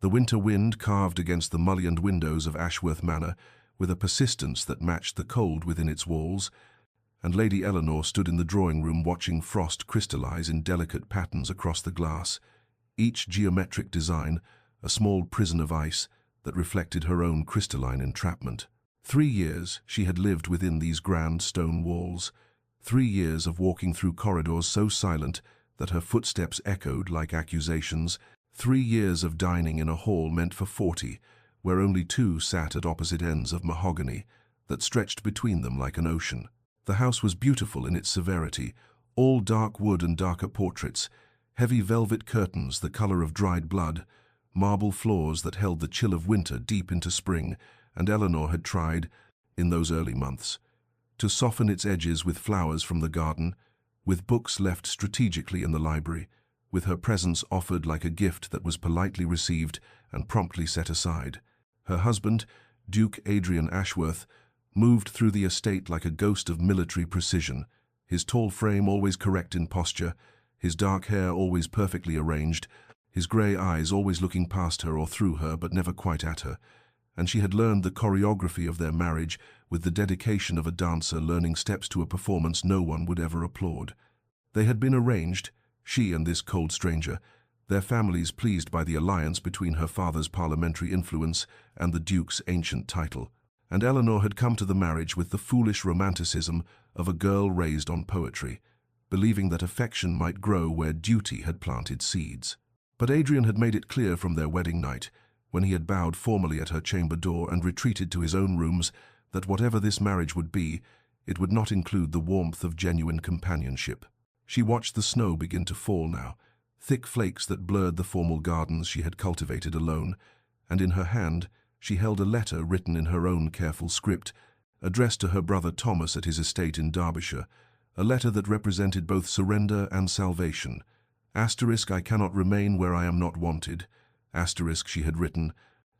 The winter wind carved against the mullioned windows of Ashworth Manor with a persistence that matched the cold within its walls, and Lady Eleanor stood in the drawing-room watching frost crystallize in delicate patterns across the glass, each geometric design a small prison of ice that reflected her own crystalline entrapment. 3 years she had lived within these grand stone walls, 3 years of walking through corridors so silent that her footsteps echoed like accusations, 3 years of dining in a hall meant for 40, where only 2 sat at opposite ends of mahogany that stretched between them like an ocean. The house was beautiful in its severity, all dark wood and darker portraits, heavy velvet curtains the color of dried blood, marble floors that held the chill of winter deep into spring, and Eleanor had tried, in those early months, to soften its edges with flowers from the garden, with books left strategically in the library, with her presence offered like a gift that was politely received and promptly set aside. Her husband, Duke Adrian Ashworth, moved through the estate like a ghost of military precision, his tall frame always correct in posture, his dark hair always perfectly arranged, his grey eyes always looking past her or through her but never quite at her, and she had learned the choreography of their marriage with the dedication of a dancer learning steps to a performance no one would ever applaud. They had been arranged, she and this cold stranger, their families pleased by the alliance between her father's parliamentary influence and the Duke's ancient title, and Eleanor had come to the marriage with the foolish romanticism of a girl raised on poetry, believing that affection might grow where duty had planted seeds. But Adrian had made it clear from their wedding night, when he had bowed formally at her chamber door and retreated to his own rooms, that whatever this marriage would be, it would not include the warmth of genuine companionship. She watched the snow begin to fall now, thick flakes that blurred the formal gardens she had cultivated alone, and in her hand she held a letter written in her own careful script, addressed to her brother Thomas at his estate in Derbyshire, a letter that represented both surrender and salvation. Asterisk, I cannot remain where I am not wanted. Asterisk, she had written.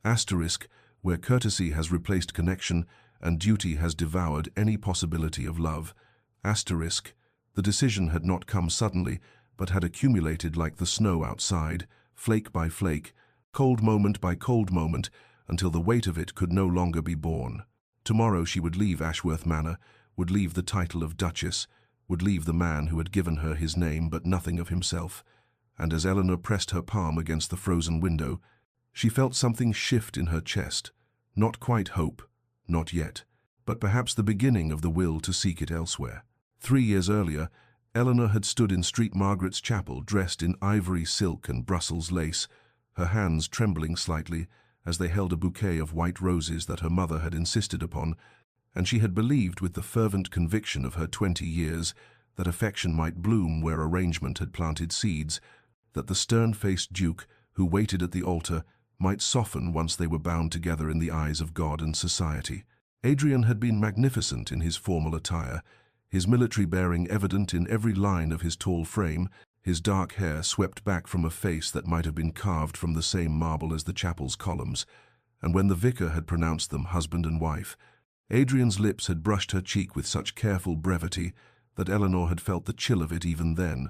Asterisk, where courtesy has replaced connection and duty has devoured any possibility of love. Asterisk, the decision had not come suddenly, but had accumulated like the snow outside, flake by flake, cold moment by cold moment, until the weight of it could no longer be borne. Tomorrow she would leave Ashworth Manor, would leave the title of Duchess, would leave the man who had given her his name but nothing of himself, and as Eleanor pressed her palm against the frozen window, she felt something shift in her chest, not quite hope, not yet, but perhaps the beginning of the will to seek it elsewhere. 3 years earlier, Eleanor had stood in St. Margaret's Chapel dressed in ivory silk and Brussels lace, her hands trembling slightly as they held a bouquet of white roses that her mother had insisted upon, and she had believed with the fervent conviction of her 20 years that affection might bloom where arrangement had planted seeds, that the stern-faced Duke who waited at the altar might soften once they were bound together in the eyes of God and society. Adrian had been magnificent in his formal attire, his military bearing evident in every line of his tall frame, his dark hair swept back from a face that might have been carved from the same marble as the chapel's columns, and when the vicar had pronounced them husband and wife, Adrian's lips had brushed her cheek with such careful brevity that Eleanor had felt the chill of it even then,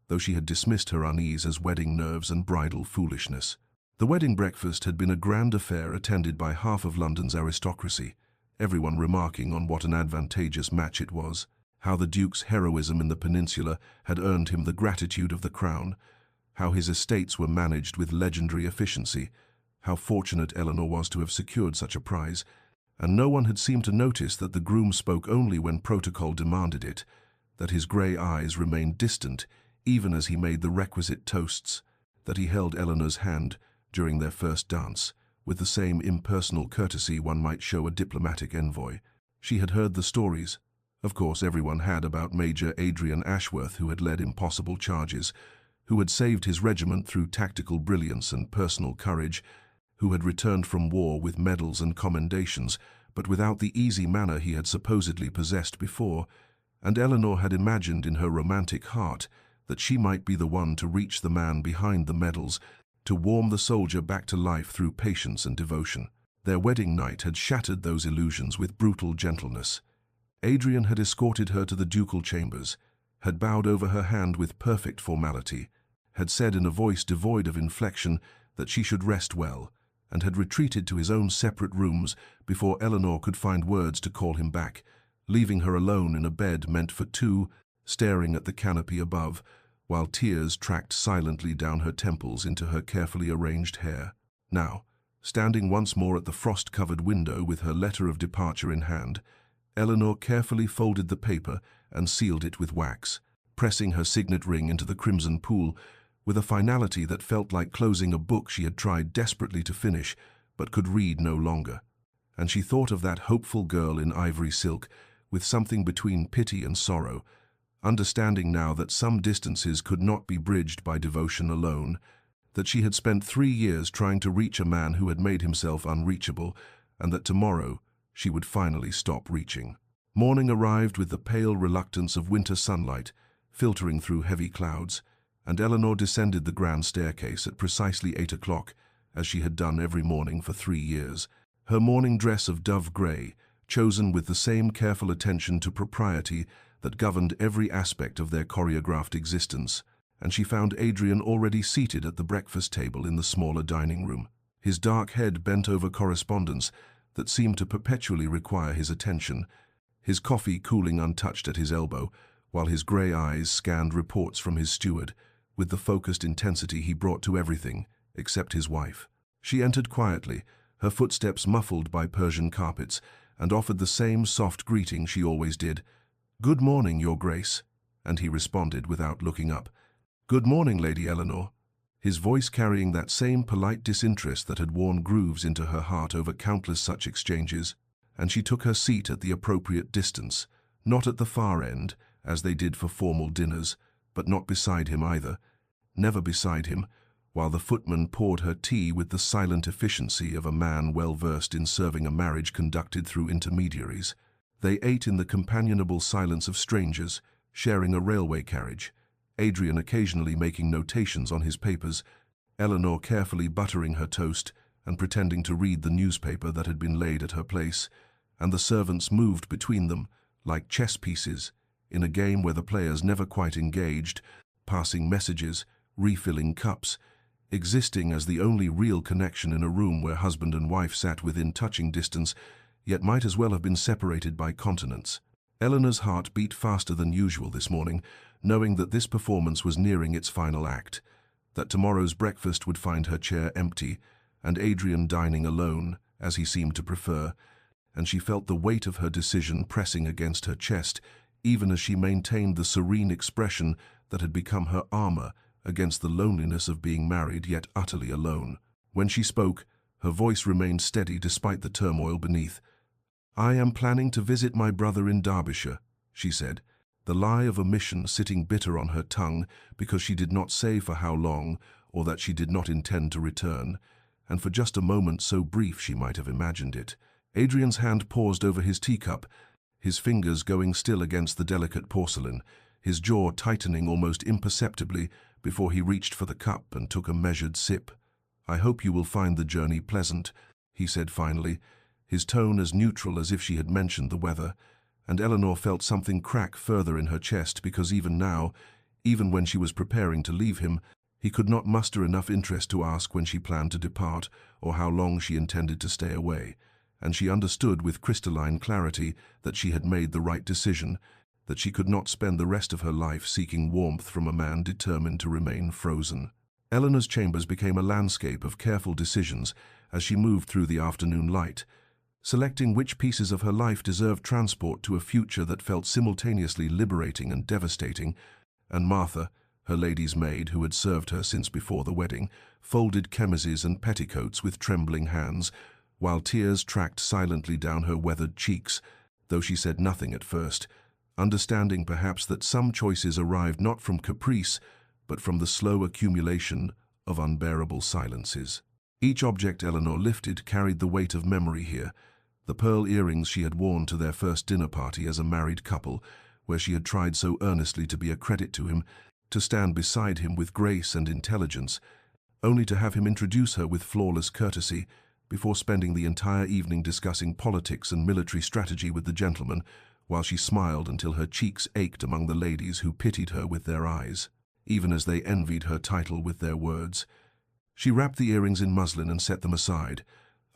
though she had dismissed her unease as wedding nerves and bridal foolishness. The wedding breakfast had been a grand affair attended by half of London's aristocracy, everyone remarking on what an advantageous match it was, how the Duke's heroism in the peninsula had earned him the gratitude of the crown, how his estates were managed with legendary efficiency, how fortunate Eleanor was to have secured such a prize, and no one had seemed to notice that the groom spoke only when protocol demanded it, that his grey eyes remained distant even as he made the requisite toasts, that he held Eleanor's hand during their first dance, with the same impersonal courtesy one might show a diplomatic envoy. She had heard the stories. Of course, everyone had about Major Adrian Ashworth, who had led impossible charges, who had saved his regiment through tactical brilliance and personal courage, who had returned from war with medals and commendations, but without the easy manner he had supposedly possessed before, and Eleanor had imagined in her romantic heart that she might be the one to reach the man behind the medals, to warm the soldier back to life through patience and devotion. Their wedding night had shattered those illusions with brutal gentleness. Adrian had escorted her to the ducal chambers, had bowed over her hand with perfect formality, had said in a voice devoid of inflection that she should rest well, and had retreated to his own separate rooms before Eleanor could find words to call him back, leaving her alone in a bed meant for two, staring at the canopy above, while tears tracked silently down her temples into her carefully arranged hair. Now, standing once more at the frost-covered window with her letter of departure in hand, Eleanor carefully folded the paper and sealed it with wax, pressing her signet ring into the crimson pool with a finality that felt like closing a book she had tried desperately to finish but could read no longer. And she thought of that hopeful girl in ivory silk with something between pity and sorrow, understanding now that some distances could not be bridged by devotion alone, that she had spent 3 years trying to reach a man who had made himself unreachable, and that tomorrow she would finally stop reaching. Morning arrived with the pale reluctance of winter sunlight, filtering through heavy clouds, and Eleanor descended the grand staircase at precisely 8 o'clock, as she had done every morning for 3 years. Her morning dress of dove grey, chosen with the same careful attention to propriety that governed every aspect of their choreographed existence, and she found Adrian already seated at the breakfast table in the smaller dining room, his dark head bent over correspondence that seemed to perpetually require his attention, his coffee cooling untouched at his elbow, while his grey eyes scanned reports from his steward, with the focused intensity he brought to everything, except his wife. She entered quietly, her footsteps muffled by Persian carpets, and offered the same soft greeting she always did. "Good morning, Your Grace," and he responded without looking up. "Good morning, Lady Eleanor," his voice carrying that same polite disinterest that had worn grooves into her heart over countless such exchanges, and she took her seat at the appropriate distance, not at the far end, as they did for formal dinners, but not beside him either, never beside him, while the footman poured her tea with the silent efficiency of a man well versed in serving a marriage conducted through intermediaries. They ate in the companionable silence of strangers, sharing a railway carriage, Adrian occasionally making notations on his papers, Eleanor carefully buttering her toast and pretending to read the newspaper that had been laid at her place, and the servants moved between them, like chess pieces, in a game where the players never quite engaged, passing messages, refilling cups, existing as the only real connection in a room where husband and wife sat within touching distance, yet might as well have been separated by continents. Eleanor's heart beat faster than usual this morning, knowing that this performance was nearing its final act, that tomorrow's breakfast would find her chair empty, and Adrian dining alone, as he seemed to prefer, and she felt the weight of her decision pressing against her chest, even as she maintained the serene expression that had become her armor against the loneliness of being married yet utterly alone. When she spoke, her voice remained steady despite the turmoil beneath. "I am planning to visit my brother in Derbyshire," she said, the lie of omission sitting bitter on her tongue because she did not say for how long or that she did not intend to return, and for just a moment so brief she might have imagined it. Adrian's hand paused over his teacup, his fingers going still against the delicate porcelain, his jaw tightening almost imperceptibly before he reached for the cup and took a measured sip. "I hope you will find the journey pleasant," he said finally, his tone as neutral as if she had mentioned the weather, and Eleanor felt something crack further in her chest because even now, even when she was preparing to leave him, he could not muster enough interest to ask when she planned to depart or how long she intended to stay away, and she understood with crystalline clarity that she had made the right decision, that she could not spend the rest of her life seeking warmth from a man determined to remain frozen. Eleanor's chambers became a landscape of careful decisions as she moved through the afternoon light, selecting which pieces of her life deserved transport to a future that felt simultaneously liberating and devastating, and Martha, her lady's maid who had served her since before the wedding, folded chemises and petticoats with trembling hands, while tears tracked silently down her weathered cheeks, though she said nothing at first, understanding perhaps that some choices arrived not from caprice, but from the slow accumulation of unbearable silences. Each object Eleanor lifted carried the weight of memory here, the pearl earrings she had worn to their first dinner party as a married couple, where she had tried so earnestly to be a credit to him, to stand beside him with grace and intelligence, only to have him introduce her with flawless courtesy, before spending the entire evening discussing politics and military strategy with the gentlemen, while she smiled until her cheeks ached among the ladies who pitied her with their eyes, even as they envied her title with their words. She wrapped the earrings in muslin and set them aside,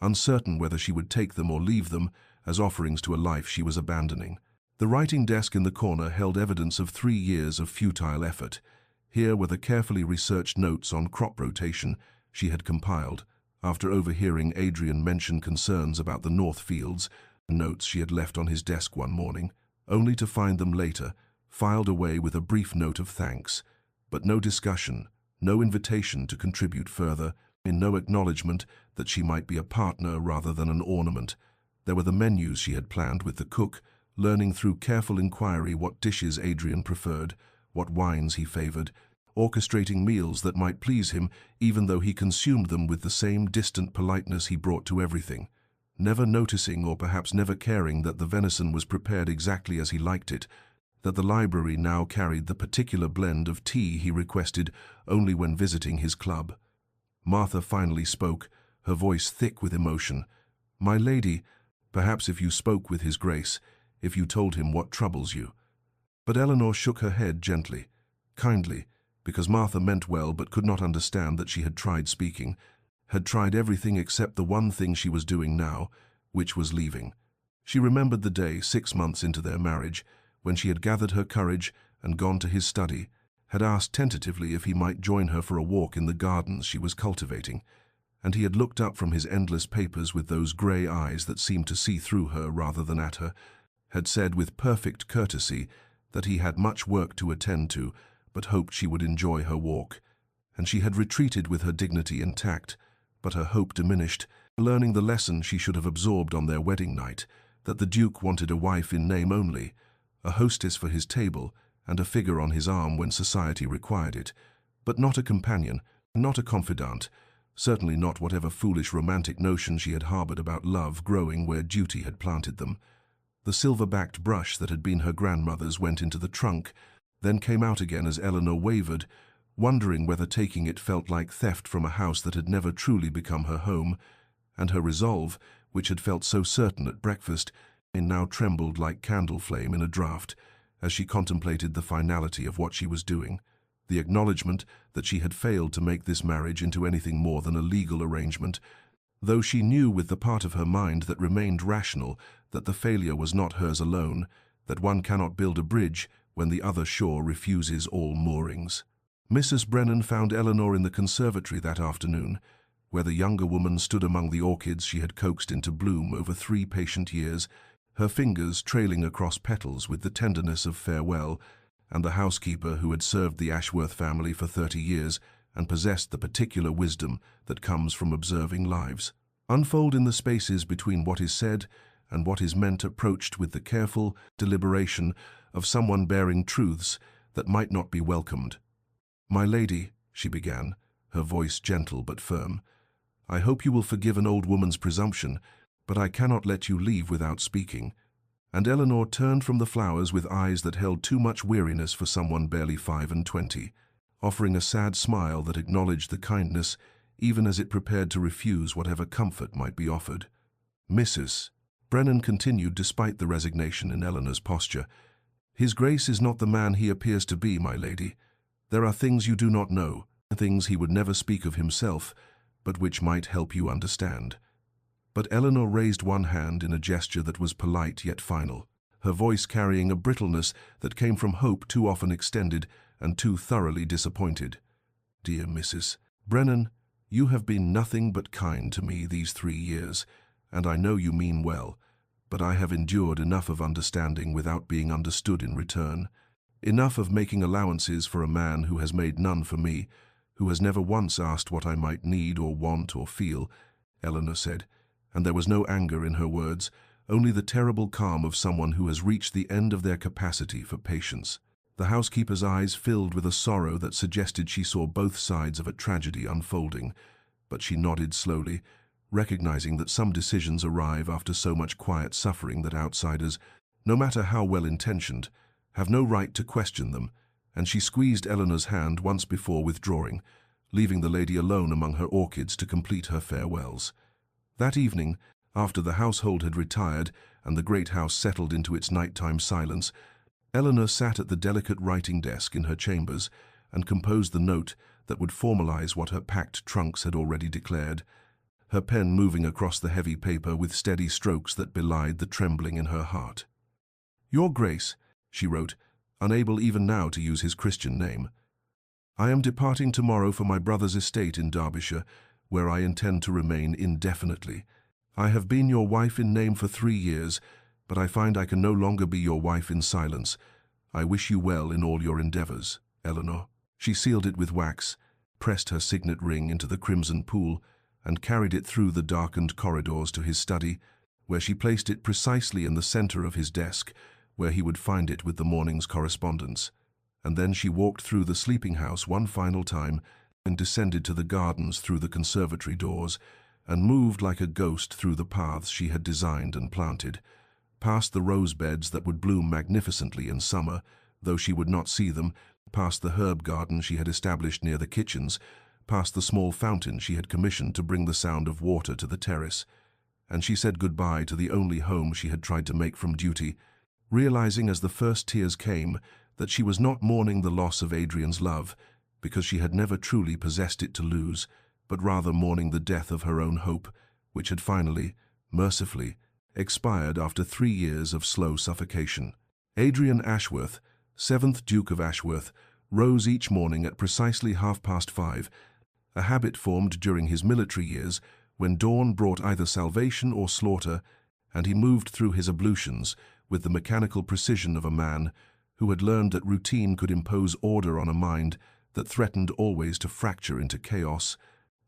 uncertain whether she would take them or leave them as offerings to a life she was abandoning. The writing desk in the corner held evidence of 3 years of futile effort. Here were the carefully researched notes on crop rotation she had compiled, after overhearing Adrian mention concerns about the North Fields, notes she had left on his desk one morning, only to find them later, filed away with a brief note of thanks, but no discussion, no invitation to contribute further, in no acknowledgement that she might be a partner rather than an ornament. There were the menus she had planned with the cook, learning through careful inquiry what dishes Adrian preferred, what wines he favored, orchestrating meals that might please him even though he consumed them with the same distant politeness he brought to everything, never noticing or perhaps never caring that the venison was prepared exactly as he liked it, that the library now carried the particular blend of tea he requested only when visiting his club. Martha finally spoke, her voice thick with emotion. "My lady, perhaps if you spoke with his grace, if you told him what troubles you." But Eleanor shook her head gently, kindly, because Martha meant well but could not understand that she had tried speaking, had tried everything except the one thing she was doing now, which was leaving. She remembered the day 6 months into their marriage, when she had gathered her courage and gone to his study, had asked tentatively if he might join her for a walk in the gardens she was cultivating, and he had looked up from his endless papers with those grey eyes that seemed to see through her rather than at her, had said with perfect courtesy that he had much work to attend to, but hoped she would enjoy her walk, and she had retreated with her dignity intact, but her hope diminished, learning the lesson she should have absorbed on their wedding night, that the Duke wanted a wife in name only, a hostess for his table, and a figure on his arm when society required it, but not a companion, not a confidant, certainly not whatever foolish romantic notions she had harbored about love growing where duty had planted them. The silver-backed brush that had been her grandmother's went into the trunk, then came out again as Eleanor wavered, wondering whether taking it felt like theft from a house that had never truly become her home, and her resolve, which had felt so certain at breakfast, now trembled like candle flame in a draught, as she contemplated the finality of what she was doing, the acknowledgement that she had failed to make this marriage into anything more than a legal arrangement, though she knew with the part of her mind that remained rational that the failure was not hers alone, that one cannot build a bridge when the other shore refuses all moorings. Mrs. Brennan found Eleanor in the conservatory that afternoon, where the younger woman stood among the orchids she had coaxed into bloom over 3 patient years, her fingers trailing across petals with the tenderness of farewell, and the housekeeper who had served the Ashworth family for 30 years and possessed the particular wisdom that comes from observing lives, unfold in the spaces between what is said and what is meant, approached with the careful deliberation of someone bearing truths that might not be welcomed. "My lady," she began, her voice gentle but firm, "I hope you will forgive an old woman's presumption, but I cannot let you leave without speaking." And Eleanor turned from the flowers with eyes that held too much weariness for someone barely 25, offering a sad smile that acknowledged the kindness, even as it prepared to refuse whatever comfort might be offered. "Mrs. Brennan continued despite the resignation in Eleanor's posture, "His Grace is not the man he appears to be, my lady. There are things you do not know, things he would never speak of himself, but which might help you understand." But Eleanor raised one hand in a gesture that was polite yet final, her voice carrying a brittleness that came from hope too often extended and too thoroughly disappointed. "Dear Mrs. Brennan, you have been nothing but kind to me these 3 years, and I know you mean well, but I have endured enough of understanding without being understood in return, enough of making allowances for a man who has made none for me, who has never once asked what I might need or want or feel," Eleanor said, and there was no anger in her words, only the terrible calm of someone who has reached the end of their capacity for patience. The housekeeper's eyes filled with a sorrow that suggested she saw both sides of a tragedy unfolding, but she nodded slowly, recognizing that some decisions arrive after so much quiet suffering that outsiders, no matter how well-intentioned, have no right to question them, and she squeezed Eleanor's hand once before withdrawing, leaving the lady alone among her orchids to complete her farewells. That evening, after the household had retired and the great house settled into its nighttime silence, Eleanor sat at the delicate writing desk in her chambers and composed the note that would formalize what her packed trunks had already declared, her pen moving across the heavy paper with steady strokes that belied the trembling in her heart. "Your Grace," she wrote, unable even now to use his Christian name, "I am departing tomorrow for my brother's estate in Derbyshire, where I intend to remain indefinitely. I have been your wife in name for 3 years, but I find I can no longer be your wife in silence. I wish you well in all your endeavors, Eleanor." She sealed it with wax, pressed her signet ring into the crimson pool, and carried it through the darkened corridors to his study, where she placed it precisely in the center of his desk, where he would find it with the morning's correspondence. And then she walked through the sleeping house one final time and descended to the gardens through the conservatory doors, and moved like a ghost through the paths she had designed and planted, past the rose beds that would bloom magnificently in summer, though she would not see them, past the herb garden she had established near the kitchens, past the small fountain she had commissioned to bring the sound of water to the terrace. And she said goodbye to the only home she had tried to make from duty, realizing as the first tears came that she was not mourning the loss of Adrian's love, because she had never truly possessed it to lose, but rather mourning the death of her own hope, which had finally, mercifully, expired after 3 years of slow suffocation. Adrian Ashworth, 7th Duke of Ashworth, rose each morning at precisely 5:30, a habit formed during his military years when dawn brought either salvation or slaughter, and he moved through his ablutions with the mechanical precision of a man who had learned that routine could impose order on a mind that threatened always to fracture into chaos,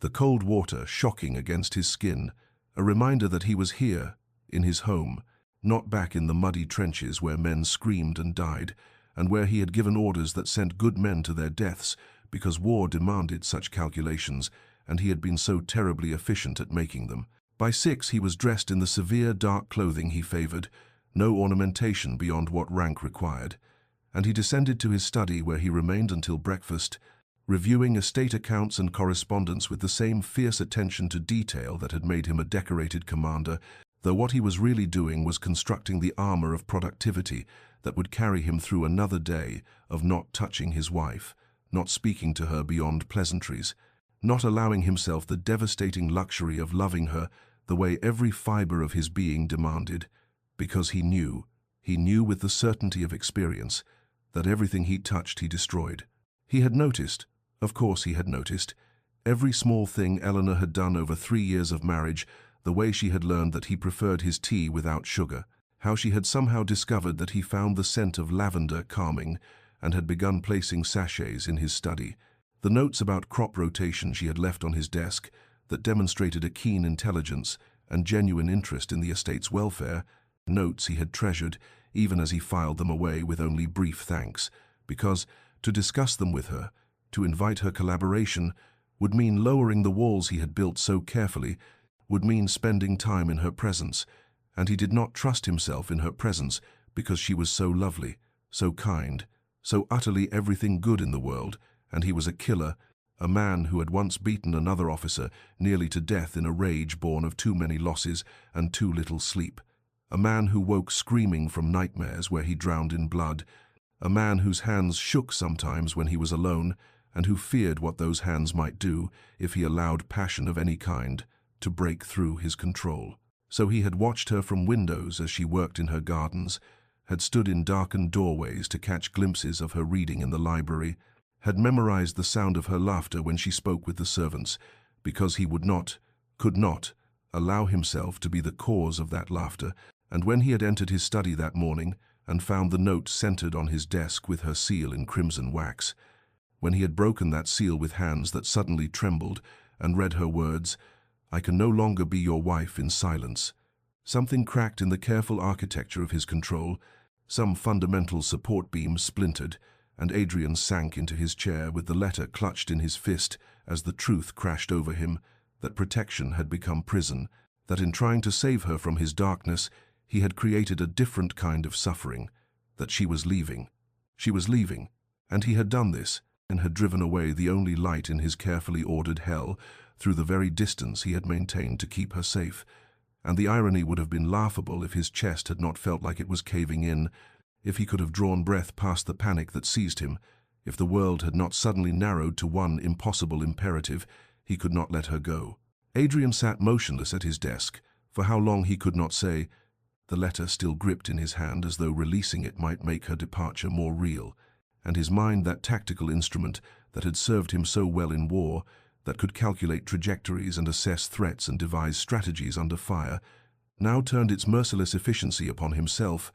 the cold water shocking against his skin, a reminder that he was here, in his home, not back in the muddy trenches where men screamed and died, and where he had given orders that sent good men to their deaths because war demanded such calculations, and he had been so terribly efficient at making them. By 6 he was dressed in the severe dark clothing he favored, no ornamentation beyond what rank required, and he descended to his study where he remained until breakfast, reviewing estate accounts and correspondence with the same fierce attention to detail that had made him a decorated commander, though what he was really doing was constructing the armor of productivity that would carry him through another day of not touching his wife, not speaking to her beyond pleasantries, not allowing himself the devastating luxury of loving her the way every fiber of his being demanded, because he knew with the certainty of experience, that everything he touched he destroyed. He had noticed, of course he had noticed, every small thing Eleanor had done over 3 years of marriage, the way she had learned that he preferred his tea without sugar, how she had somehow discovered that he found the scent of lavender calming and had begun placing sachets in his study, the notes about crop rotation she had left on his desk that demonstrated a keen intelligence and genuine interest in the estate's welfare, notes he had treasured even as he filed them away with only brief thanks, because to discuss them with her, to invite her collaboration, would mean lowering the walls he had built so carefully, would mean spending time in her presence, and he did not trust himself in her presence because she was so lovely, so kind, so utterly everything good in the world, and he was a killer, a man who had once beaten another officer nearly to death in a rage born of too many losses and too little sleep, a man who woke screaming from nightmares where he drowned in blood, a man whose hands shook sometimes when he was alone, and who feared what those hands might do if he allowed passion of any kind to break through his control. So he had watched her from windows as she worked in her gardens, had stood in darkened doorways to catch glimpses of her reading in the library, had memorized the sound of her laughter when she spoke with the servants, because he could not, allow himself to be the cause of that laughter, and when he had entered his study that morning and found the note centered on his desk with her seal in crimson wax, when he had broken that seal with hands that suddenly trembled and read her words, "I can no longer be your wife in silence," something cracked in the careful architecture of his control, some fundamental support beam splintered, and Adrian sank into his chair with the letter clutched in his fist as the truth crashed over him that protection had become prison, that in trying to save her from his darkness, he had created a different kind of suffering, that she was leaving. She was leaving, and he had done this, and had driven away the only light in his carefully ordered hell through the very distance he had maintained to keep her safe. And the irony would have been laughable if his chest had not felt like it was caving in, if he could have drawn breath past the panic that seized him, If the world had not suddenly narrowed to one impossible imperative, he could not let her go. Adrian sat motionless at his desk. For how long he could not say, the letter still gripped in his hand as though releasing it might make her departure more real, and his mind, that tactical instrument that had served him so well in war, that could calculate trajectories and assess threats and devise strategies under fire, now turned its merciless efficiency upon himself,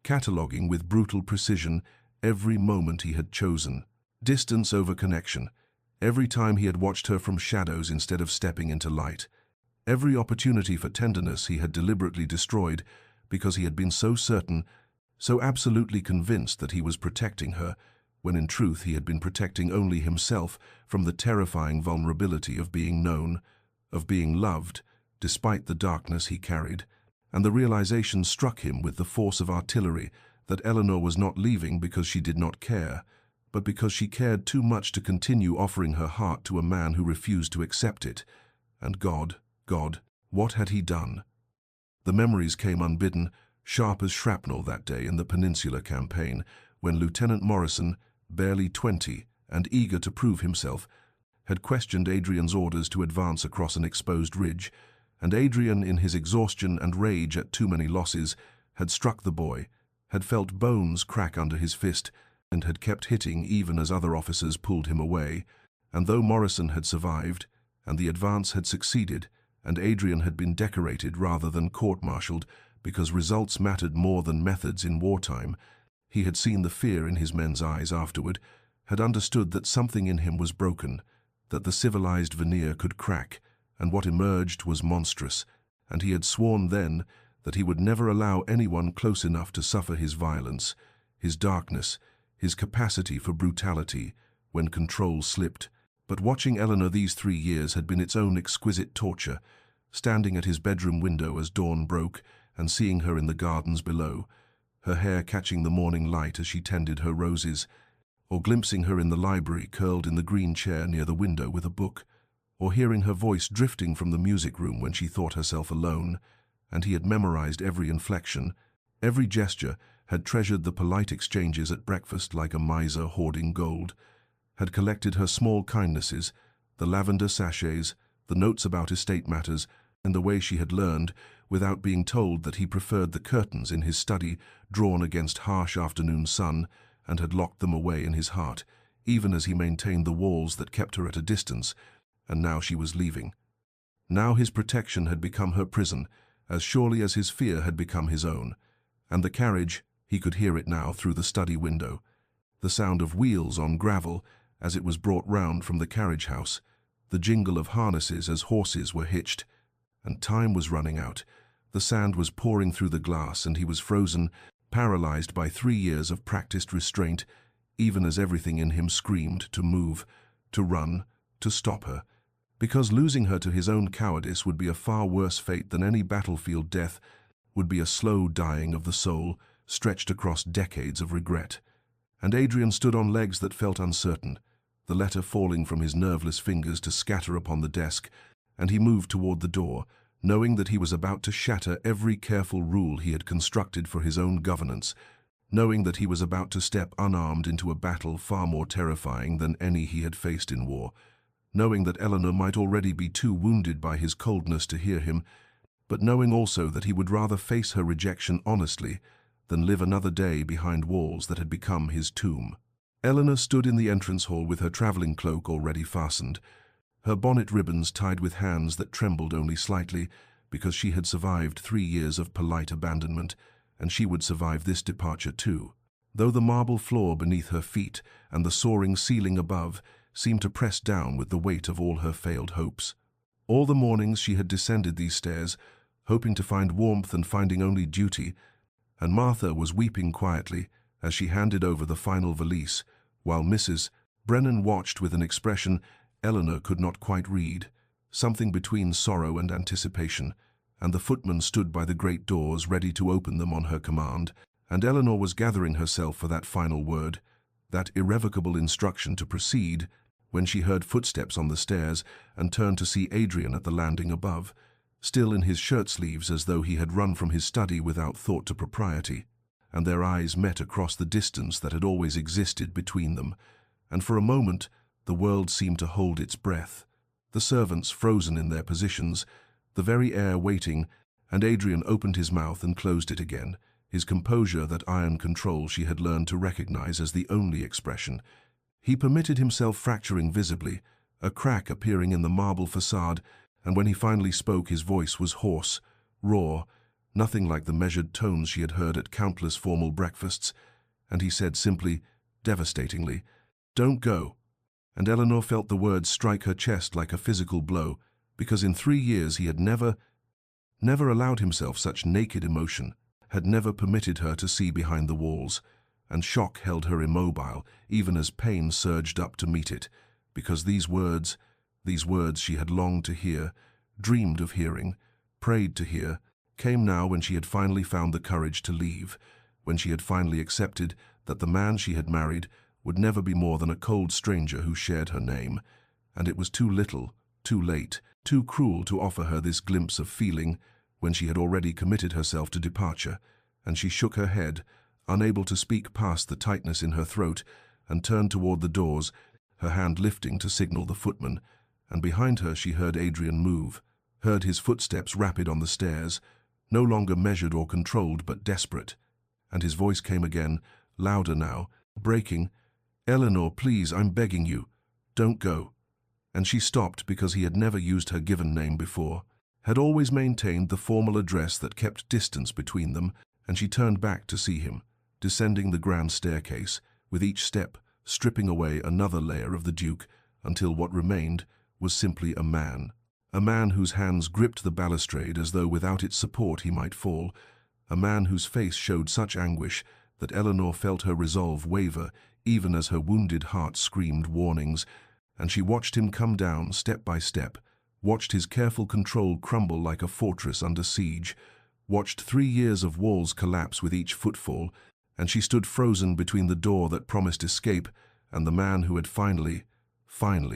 cataloguing with brutal precision every moment he had chosen, distance over connection, every time he had watched her from shadows instead of stepping into light. Every opportunity for tenderness he had deliberately destroyed because he had been so certain, so absolutely convinced that he was protecting her, when in truth he had been protecting only himself from the terrifying vulnerability of being known, of being loved, despite the darkness he carried. And the realization struck him with the force of artillery that Eleanor was not leaving because she did not care, but because she cared too much to continue offering her heart to a man who refused to accept it. And God, what had he done? The memories came unbidden, sharp as shrapnel that day in the Peninsular Campaign, when Lieutenant Morrison, barely 20 and eager to prove himself, had questioned Adrian's orders to advance across an exposed ridge, and Adrian, in his exhaustion and rage at too many losses, had struck the boy, had felt bones crack under his fist, and had kept hitting even as other officers pulled him away. And though Morrison had survived, and the advance had succeeded, and Adrian had been decorated rather than court-martialed because results mattered more than methods in wartime, he had seen the fear in his men's eyes afterward, had understood that something in him was broken, that the civilized veneer could crack, and what emerged was monstrous, and he had sworn then that he would never allow anyone close enough to suffer his violence, his darkness, his capacity for brutality, when control slipped. But watching Eleanor these 3 years had been its own exquisite torture, standing at his bedroom window as dawn broke and seeing her in the gardens below, her hair catching the morning light as she tended her roses, or glimpsing her in the library curled in the green chair near the window with a book, or hearing her voice drifting from the music room when she thought herself alone, and he had memorized every inflection, every gesture, had treasured the polite exchanges at breakfast like a miser hoarding gold, had collected her small kindnesses, the lavender sachets, the notes about estate matters, and the way she had learned, without being told, that he preferred the curtains in his study drawn against harsh afternoon sun, and had locked them away in his heart, even as he maintained the walls that kept her at a distance. And now she was leaving. Now his protection had become her prison, as surely as his fear had become his own. And the carriage, he could hear it now through the study window, the sound of wheels on gravel as it was brought round from the carriage house, the jingle of harnesses as horses were hitched. And time was running out. The sand was pouring through the glass, and he was frozen, paralyzed by 3 years of practiced restraint, even as everything in him screamed to move, to run, to stop her, because losing her to his own cowardice would be a far worse fate than any battlefield death, would be a slow dying of the soul, stretched across decades of regret. And Adrian stood on legs that felt uncertain, the letter falling from his nerveless fingers to scatter upon the desk, and he moved toward the door, knowing that he was about to shatter every careful rule he had constructed for his own governance, knowing that he was about to step unarmed into a battle far more terrifying than any he had faced in war, knowing that Eleanor might already be too wounded by his coldness to hear him, but knowing also that he would rather face her rejection honestly than live another day behind walls that had become his tomb. Eleanor stood in the entrance hall with her traveling cloak already fastened, her bonnet ribbons tied with hands that trembled only slightly because she had survived 3 years of polite abandonment, and she would survive this departure too, though the marble floor beneath her feet and the soaring ceiling above seemed to press down with the weight of all her failed hopes. All the mornings she had descended these stairs, hoping to find warmth and finding only duty, and Martha was weeping quietly as she handed over the final valise, while Mrs. Brennan watched with an expression Eleanor could not quite read, something between sorrow and anticipation, and the footman stood by the great doors ready to open them on her command, and Eleanor was gathering herself for that final word, that irrevocable instruction to proceed, when she heard footsteps on the stairs and turned to see Adrian at the landing above, still in his shirt-sleeves as though he had run from his study without thought to propriety, and their eyes met across the distance that had always existed between them, and for a moment the world seemed to hold its breath. The servants frozen in their positions, the very air waiting, and Adrian opened his mouth and closed it again, his composure that iron control she had learned to recognize as the only expression. He permitted himself fracturing visibly, a crack appearing in the marble facade, and when he finally spoke his voice was hoarse, raw, nothing like the measured tones she had heard at countless formal breakfasts, and he said simply, devastatingly, "Don't go." And Eleanor felt the words strike her chest like a physical blow, because in 3 years he had never allowed himself such naked emotion, had never permitted her to see behind the walls, and shock held her immobile, even as pain surged up to meet it, because these words she had longed to hear, dreamed of hearing, prayed to hear, came now when she had finally found the courage to leave, when she had finally accepted that the man she had married would never be more than a cold stranger who shared her name, and it was too little, too late, too cruel to offer her this glimpse of feeling when she had already committed herself to departure, and she shook her head, unable to speak past the tightness in her throat, and turned toward the doors, her hand lifting to signal the footman, and behind her she heard Adrian move, heard his footsteps rapid on the stairs, no longer measured or controlled but desperate, and his voice came again, louder now, breaking, "Eleanor, please, I'm begging you, don't go." And she stopped because he had never used her given name before, had always maintained the formal address that kept distance between them, and she turned back to see him, descending the grand staircase, with each step stripping away another layer of the Duke, until what remained was simply a man whose hands gripped the balustrade as though without its support he might fall, a man whose face showed such anguish that Eleanor felt her resolve waver even as her wounded heart screamed warnings, and she watched him come down step by step, watched his careful control crumble like a fortress under siege, watched 3 years of walls collapse with each footfall, and she stood frozen between the door that promised escape and the man who had finally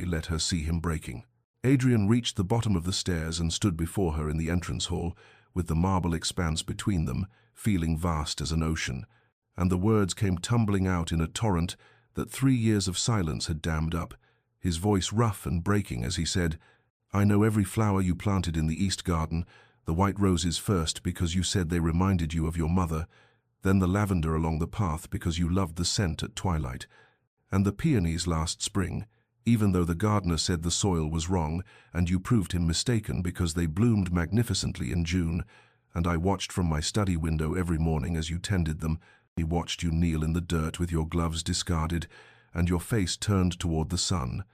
let her see him breaking. Adrian reached the bottom of the stairs and stood before her in the entrance hall, with the marble expanse between them, feeling vast as an ocean, and the words came tumbling out in a torrent that 3 years of silence had dammed up, his voice rough and breaking as he said, "I know every flower you planted in the East Garden, the white roses first because you said they reminded you of your mother, then the lavender along the path because you loved the scent at twilight, and the peonies last spring, even though the gardener said the soil was wrong, and you proved him mistaken because they bloomed magnificently in June, and I watched from my study window every morning as you tended them. I watched you kneel in the dirt with your gloves discarded, and your face turned toward the sun,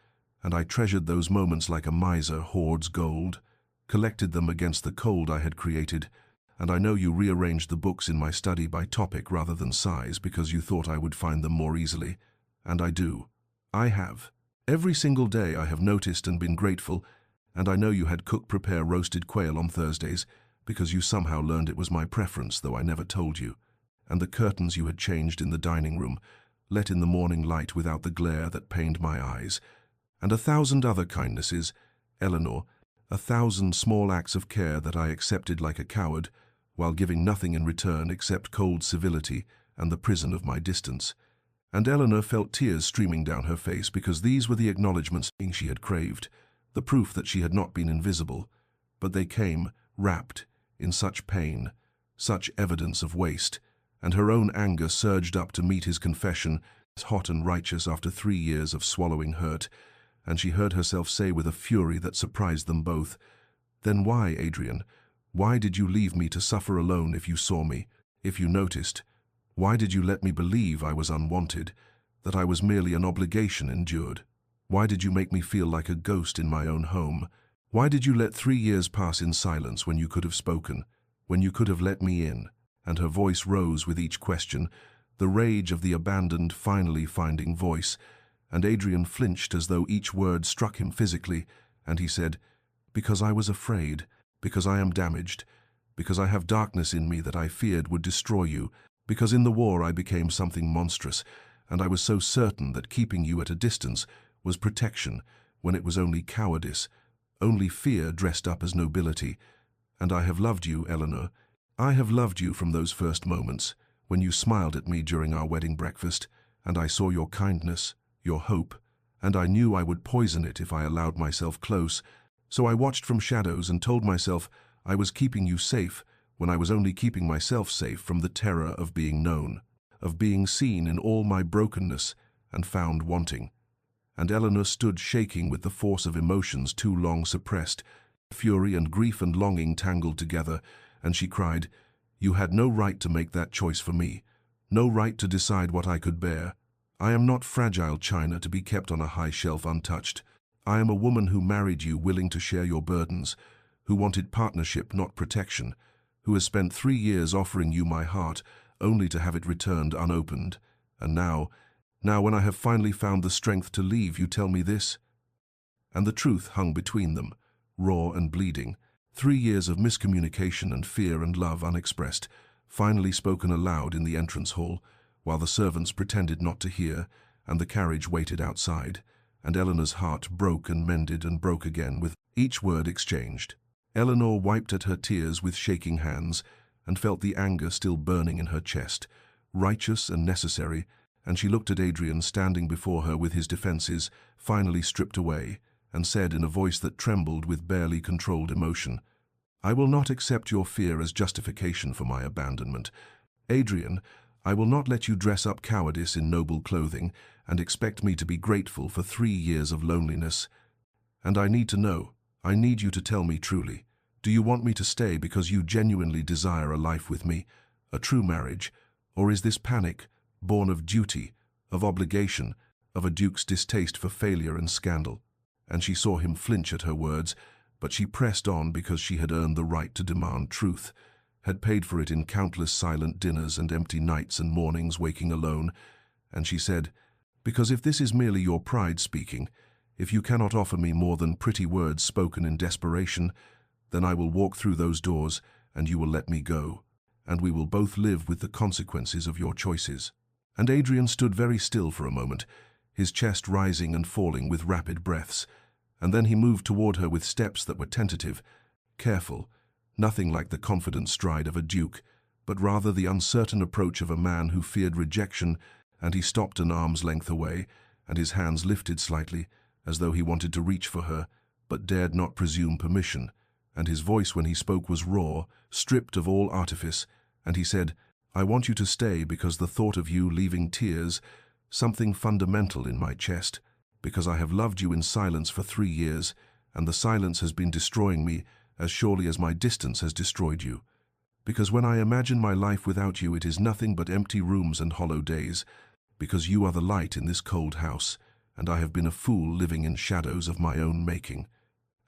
and I treasured those moments like a miser hoards gold, collected them against the cold I had created, and I know you rearranged the books in my study by topic rather than size because you thought I would find them more easily, and I do. I have. Every single day I have noticed and been grateful, and I know you had cook prepare roasted quail on Thursdays because you somehow learned it was my preference, though I never told you, and the curtains you had changed in the dining room, let in the morning light without the glare that pained my eyes, and 1,000 other kindnesses, Eleanor, 1,000 small acts of care that I accepted like a coward, while giving nothing in return except cold civility and the prison of my distance. And Eleanor felt tears streaming down her face because these were the acknowledgments she had craved, the proof that she had not been invisible, but they came, wrapped, in such pain, such evidence of waste, and her own anger surged up to meet his confession, hot and righteous after 3 years of swallowing hurt, and she heard herself say with a fury that surprised them both, "Then why, Adrian? Why did you leave me to suffer alone if you saw me, if you noticed? Why did you let me believe I was unwanted, that I was merely an obligation endured? Why did you make me feel like a ghost in my own home? Why did you let 3 years pass in silence when you could have spoken, when you could have let me in?" And her voice rose with each question, the rage of the abandoned finally finding voice, and Adrian flinched as though each word struck him physically, and he said, "Because I was afraid, because I am damaged, because I have darkness in me that I feared would destroy you, because in the war I became something monstrous, and I was so certain that keeping you at a distance was protection when it was only cowardice, only fear dressed up as nobility. And I have loved you, Eleanor. I have loved you from those first moments, when you smiled at me during our wedding breakfast, and I saw your kindness, your hope, and I knew I would poison it if I allowed myself close, so I watched from shadows and told myself I was keeping you safe when I was only keeping myself safe from the terror of being known, of being seen in all my brokenness and found wanting. And Eleanor stood shaking with the force of emotions too long suppressed, fury and grief and longing tangled together, and she cried, "You had no right to make that choice for me, no right to decide what I could bear. I am not fragile china to be kept on a high shelf untouched. I am a woman who married you willing to share your burdens, who wanted partnership, not protection, who has spent 3 years offering you my heart only to have it returned unopened. And now when I have finally found the strength to leave, you tell me this?" And the truth hung between them, raw and bleeding. 3 years of miscommunication and fear and love unexpressed, finally spoken aloud in the entrance hall, while the servants pretended not to hear, and the carriage waited outside, and Eleanor's heart broke and mended and broke again with each word exchanged. Eleanor wiped at her tears with shaking hands, and felt the anger still burning in her chest, righteous and necessary, and she looked at Adrian standing before her with his defenses finally stripped away, and said in a voice that trembled with barely controlled emotion, "I will not accept your fear as justification for my abandonment. Adrian, I will not let you dress up cowardice in noble clothing and expect me to be grateful for 3 years of loneliness. And I need to know, I need you to tell me truly, do you want me to stay because you genuinely desire a life with me, a true marriage, or is this panic, born of duty, of obligation, of a duke's distaste for failure and scandal?" And she saw him flinch at her words, but she pressed on because she had earned the right to demand truth, had paid for it in countless silent dinners and empty nights and mornings waking alone, and she said, "Because if this is merely your pride speaking, if you cannot offer me more than pretty words spoken in desperation, then I will walk through those doors and you will let me go, and we will both live with the consequences of your choices." And Adrian stood very still for a moment, his chest rising and falling with rapid breaths, and then he moved toward her with steps that were tentative, careful, nothing like the confident stride of a duke, but rather the uncertain approach of a man who feared rejection, and he stopped an arm's length away, and his hands lifted slightly, as though he wanted to reach for her, but dared not presume permission, and his voice when he spoke was raw, stripped of all artifice, and he said, "I want you to stay because the thought of you leaving tears, something fundamental in my chest, because I have loved you in silence for 3 years, and the silence has been destroying me as surely as my distance has destroyed you. Because when I imagine my life without you, it is nothing but empty rooms and hollow days, because you are the light in this cold house, and I have been a fool living in shadows of my own making."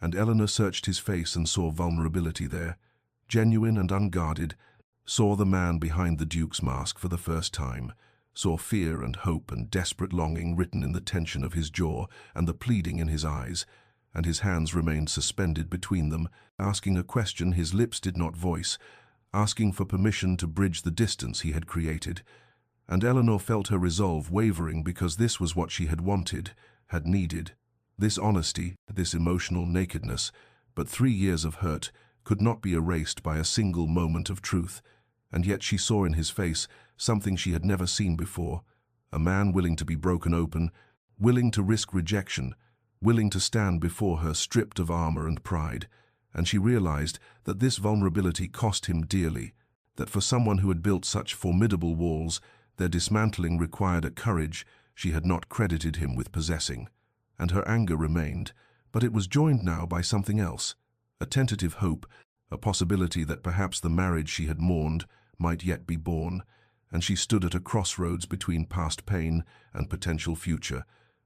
And Eleanor searched his face and saw vulnerability there, genuine and unguarded, saw the man behind the Duke's mask for the first time, saw fear and hope and desperate longing written in the tension of his jaw and the pleading in his eyes, and his hands remained suspended between them, asking a question his lips did not voice, asking for permission to bridge the distance he had created. And Eleanor felt her resolve wavering because this was what she had wanted, had needed. This honesty, this emotional nakedness, but 3 years of hurt could not be erased by a single moment of truth, and yet she saw in his face something she had never seen before, a man willing to be broken open, willing to risk rejection, willing to stand before her stripped of armor and pride, and she realized that this vulnerability cost him dearly, that for someone who had built such formidable walls, their dismantling required a courage she had not credited him with possessing. And her anger remained, but it was joined now by something else, a tentative hope, a possibility that perhaps the marriage she had mourned might yet be born, and she stood at a crossroads between past pain and potential future,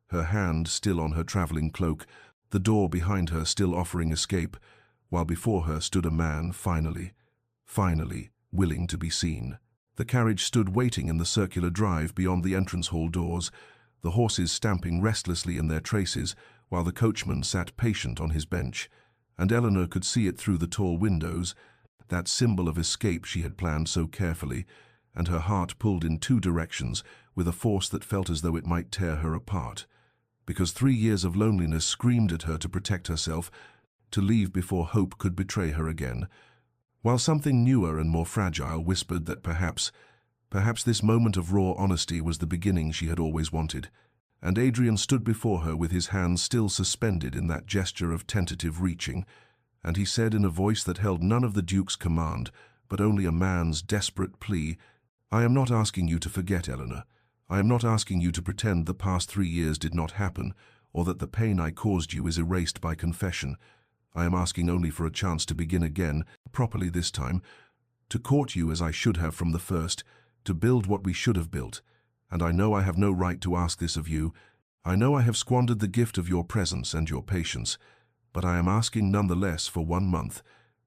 her hand still on her traveling cloak, the door behind her still offering escape, while before her stood a man finally willing to be seen. The carriage stood waiting in the circular drive beyond the entrance hall doors, the horses stamping restlessly in their traces, while the coachman sat patient on his bench, and Eleanor could see it through the tall windows, that symbol of escape she had planned so carefully, and her heart pulled in 2 directions with a force that felt as though it might tear her apart. Because 3 years of loneliness screamed at her to protect herself, to leave before hope could betray her again, while something newer and more fragile whispered that perhaps this moment of raw honesty was the beginning she had always wanted, and Adrian stood before her with his hands still suspended in that gesture of tentative reaching, and he said in a voice that held none of the Duke's command, but only a man's desperate plea, "I am not asking you to forget, Eleanor. I am not asking you to pretend the past 3 years did not happen, or that the pain I caused you is erased by confession. I am asking only for a chance to begin again, properly this time, to court you as I should have from the first, to build what we should have built. And I know I have no right to ask this of you. I know I have squandered the gift of your presence and your patience, but I am asking nonetheless for 1 month,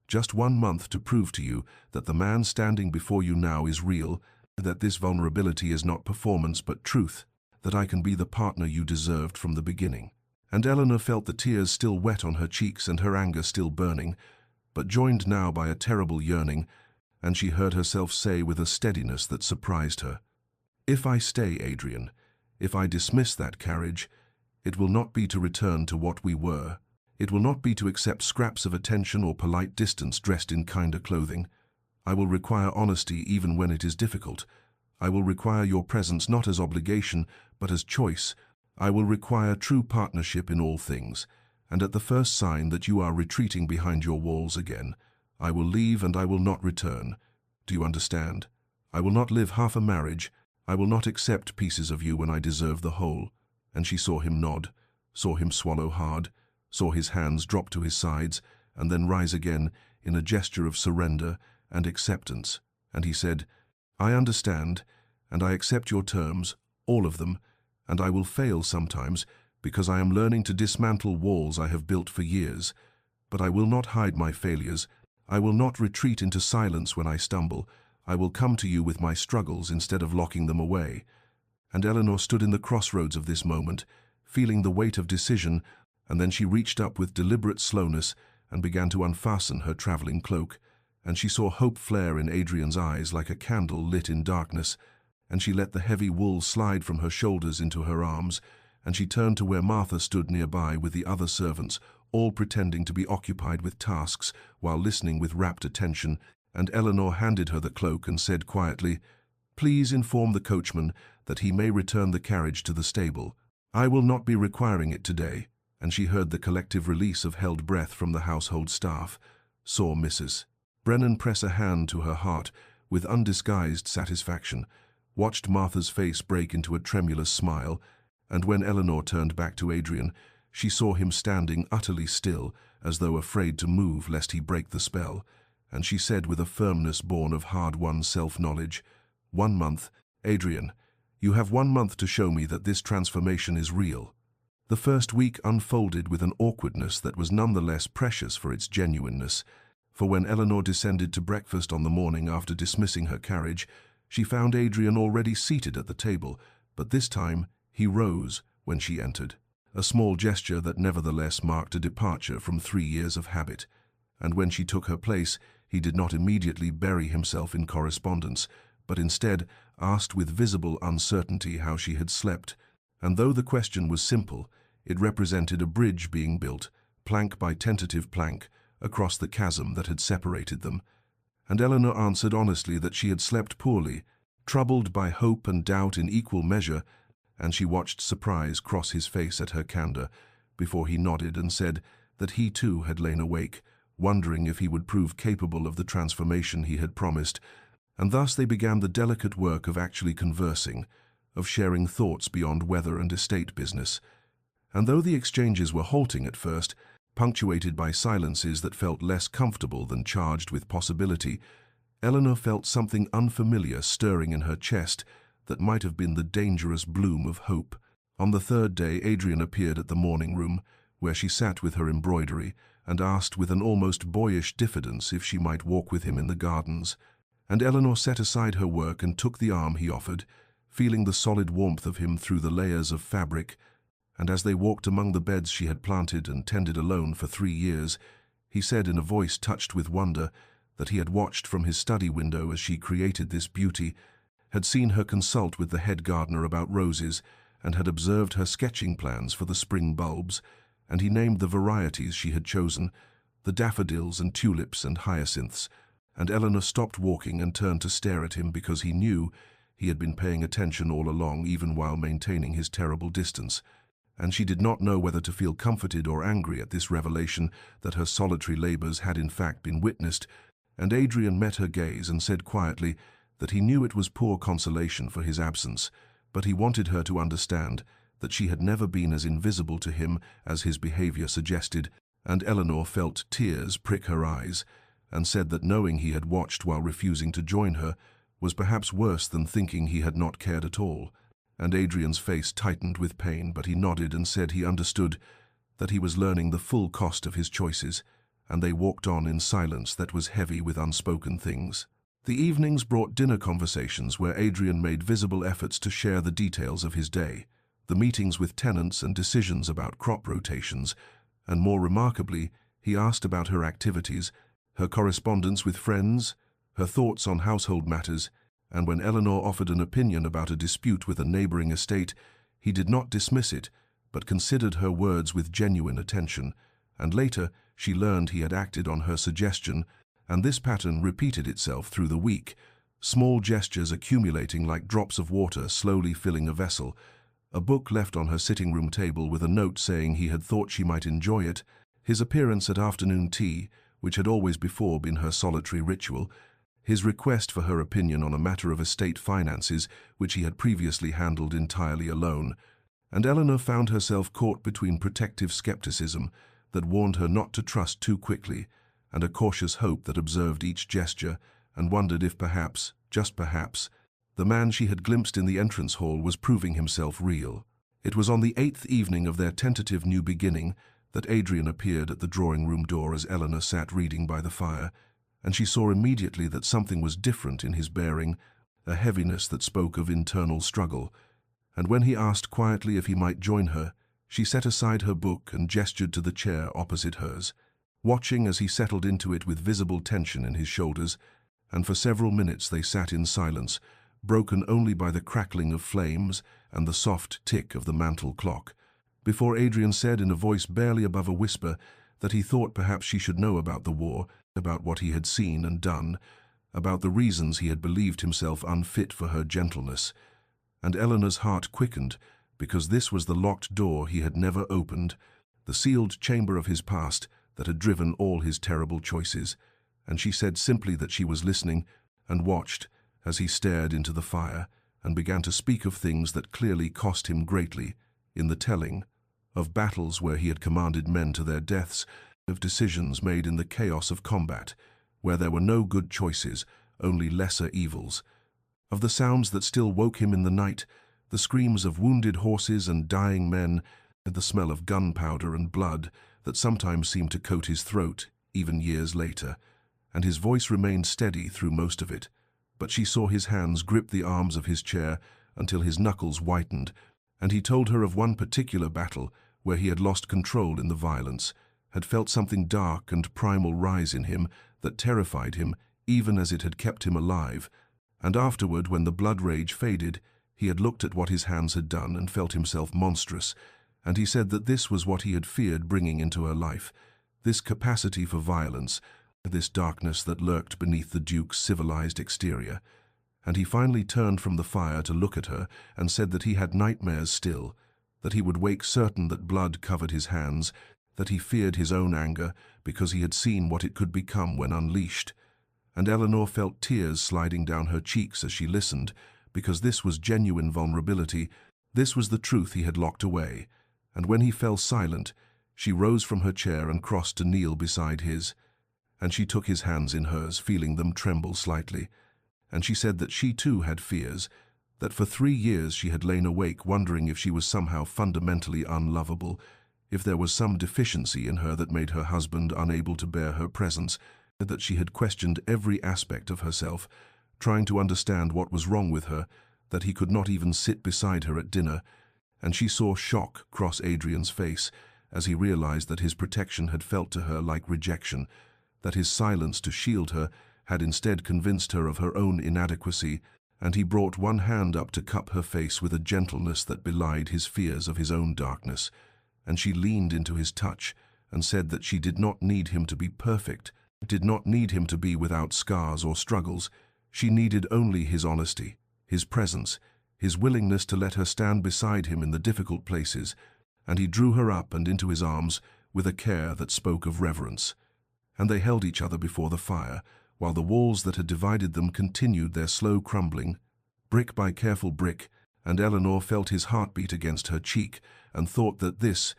just 1 month to prove to you that the man standing before you now is real, that this vulnerability is not performance but truth, that I can be the partner you deserved from the beginning." And Eleanor felt the tears still wet on her cheeks and her anger still burning, but joined now by a terrible yearning, and she heard herself say with a steadiness that surprised her, "If I stay, Adrian, if I dismiss that carriage, it will not be to return to what we were. It will not be to accept scraps of attention or polite distance dressed in kinder clothing. I will require honesty even when it is difficult. I will require your presence not as obligation, but as choice. I will require true partnership in all things, and at the first sign that you are retreating behind your walls again, I will leave and I will not return. Do you understand? I will not live half a marriage. I will not accept pieces of you when I deserve the whole." And she saw him nod, saw him swallow hard, saw his hands drop to his sides, and then rise again in a gesture of surrender and acceptance. And he said, "I understand, and I accept your terms, all of them, and I will fail sometimes, because I am learning to dismantle walls I have built for years. But I will not hide my failures. I will not retreat into silence when I stumble. I will come to you with my struggles instead of locking them away." And Eleanor stood in the crossroads of this moment, feeling the weight of decision, and then she reached up with deliberate slowness and began to unfasten her traveling cloak, and she saw hope flare in Adrian's eyes like a candle lit in darkness, and she let the heavy wool slide from her shoulders into her arms, and she turned to where Martha stood nearby with the other servants, all pretending to be occupied with tasks while listening with rapt attention, and Eleanor handed her the cloak and said quietly, "Please inform the coachman that he may return the carriage to the stable. I will not be requiring it today." And she heard the collective release of held breath from the household staff, saw Mrs. Brennan press a hand to her heart with undisguised satisfaction, watched Martha's face break into a tremulous smile, and when Eleanor turned back to Adrian, she saw him standing utterly still, as though afraid to move lest he break the spell, and she said with a firmness born of hard-won self-knowledge, "1 month, Adrian, you have 1 month to show me that this transformation is real." The first week unfolded with an awkwardness that was nonetheless precious for its genuineness, for when Eleanor descended to breakfast on the morning after dismissing her carriage, she found Adrian already seated at the table, but this time he rose when she entered, a small gesture that nevertheless marked a departure from 3 years of habit. And when she took her place, he did not immediately bury himself in correspondence, but instead asked with visible uncertainty how she had slept, and though the question was simple, it represented a bridge being built, plank by tentative plank, across the chasm that had separated them. And Eleanor answered honestly that she had slept poorly, troubled by hope and doubt in equal measure, and she watched surprise cross his face at her candor, before he nodded and said that he too had lain awake, wondering if he would prove capable of the transformation he had promised, and thus they began the delicate work of actually conversing, of sharing thoughts beyond weather and estate business. And though the exchanges were halting at first, punctuated by silences that felt less comfortable than charged with possibility, Eleanor felt something unfamiliar stirring in her chest that might have been the dangerous bloom of hope. On the 3rd day, Adrian appeared at the morning room, where she sat with her embroidery, and asked with an almost boyish diffidence if she might walk with him in the gardens. And Eleanor set aside her work and took the arm he offered, feeling the solid warmth of him through the layers of fabric, and as they walked among the beds she had planted and tended alone for 3 years, he said in a voice touched with wonder that he had watched from his study window as she created this beauty, had seen her consult with the head gardener about roses, and had observed her sketching plans for the spring bulbs, and he named the varieties she had chosen, the daffodils and tulips and hyacinths, and Eleanor stopped walking and turned to stare at him because he knew He had been paying attention all along, even while maintaining his terrible distance, and she did not know whether to feel comforted or angry at this revelation that her solitary labors had in fact been witnessed, and Adrian met her gaze and said quietly that he knew it was poor consolation for his absence, but he wanted her to understand that she had never been as invisible to him as his behavior suggested, and Eleanor felt tears prick her eyes, and said that knowing he had watched while refusing to join her was perhaps worse than thinking he had not cared at all. And Adrian's face tightened with pain, but he nodded and said he understood that he was learning the full cost of his choices, and they walked on in silence that was heavy with unspoken things. The evenings brought dinner conversations where Adrian made visible efforts to share the details of his day, the meetings with tenants and decisions about crop rotations, and more remarkably, he asked about her activities, her correspondence with friends, her thoughts on household matters, and when Eleanor offered an opinion about a dispute with a neighboring estate, he did not dismiss it, but considered her words with genuine attention, and later she learned he had acted on her suggestion, and this pattern repeated itself through the week, small gestures accumulating like drops of water slowly filling a vessel, a book left on her sitting room table with a note saying he had thought she might enjoy it, his appearance at afternoon tea, which had always before been her solitary ritual, his request for her opinion on a matter of estate finances which he had previously handled entirely alone, and Eleanor found herself caught between protective skepticism that warned her not to trust too quickly, and a cautious hope that observed each gesture and wondered if perhaps, just perhaps, the man she had glimpsed in the entrance hall was proving himself real. It was on the 8th evening of their tentative new beginning that Adrian appeared at the drawing-room door as Eleanor sat reading by the fire, and she saw immediately that something was different in his bearing, a heaviness that spoke of internal struggle. And when he asked quietly if he might join her, she set aside her book and gestured to the chair opposite hers, watching as he settled into it with visible tension in his shoulders, and for several minutes they sat in silence, broken only by the crackling of flames and the soft tick of the mantel clock, before Adrian said in a voice barely above a whisper that he thought perhaps she should know about the war, about what he had seen and done, about the reasons he had believed himself unfit for her gentleness. And Eleanor's heart quickened, because this was the locked door he had never opened, the sealed chamber of his past that had driven all his terrible choices, and she said simply that she was listening and watched as he stared into the fire and began to speak of things that clearly cost him greatly in the telling, of battles where he had commanded men to their deaths, of decisions made in the chaos of combat, where there were no good choices, only lesser evils, of the sounds that still woke him in the night, the screams of wounded horses and dying men, and the smell of gunpowder and blood that sometimes seemed to coat his throat, even years later, and his voice remained steady through most of it, but she saw his hands grip the arms of his chair until his knuckles whitened, and he told her of one particular battle where he had lost control in the violence, had felt something dark and primal rise in him that terrified him even as it had kept him alive, and afterward, when the blood rage faded, he had looked at what his hands had done and felt himself monstrous, and he said that this was what he had feared bringing into her life, this capacity for violence, this darkness that lurked beneath the Duke's civilized exterior. And he finally turned from the fire to look at her and said that he had nightmares still, that he would wake certain that blood covered his hands, that he feared his own anger because he had seen what it could become when unleashed. And Eleanor felt tears sliding down her cheeks as she listened, because this was genuine vulnerability, this was the truth he had locked away. And when he fell silent, she rose from her chair and crossed to kneel beside his, and she took his hands in hers, feeling them tremble slightly. And she said that she too had fears, that for 3 years she had lain awake wondering if she was somehow fundamentally unlovable, if there was some deficiency in her that made her husband unable to bear her presence, that she had questioned every aspect of herself, trying to understand what was wrong with her, that he could not even sit beside her at dinner, and she saw shock cross Adrian's face as he realized that his protection had felt to her like rejection, that his silence to shield her had instead convinced her of her own inadequacy, and he brought one hand up to cup her face with a gentleness that belied his fears of his own darkness, and she leaned into his touch and said that she did not need him to be perfect, did not need him to be without scars or struggles. She needed only his honesty, his presence, his willingness to let her stand beside him in the difficult places, and he drew her up and into his arms with a care that spoke of reverence. And they held each other before the fire, while the walls that had divided them continued their slow crumbling, brick by careful brick, and Eleanor felt his heartbeat against her cheek and thought that this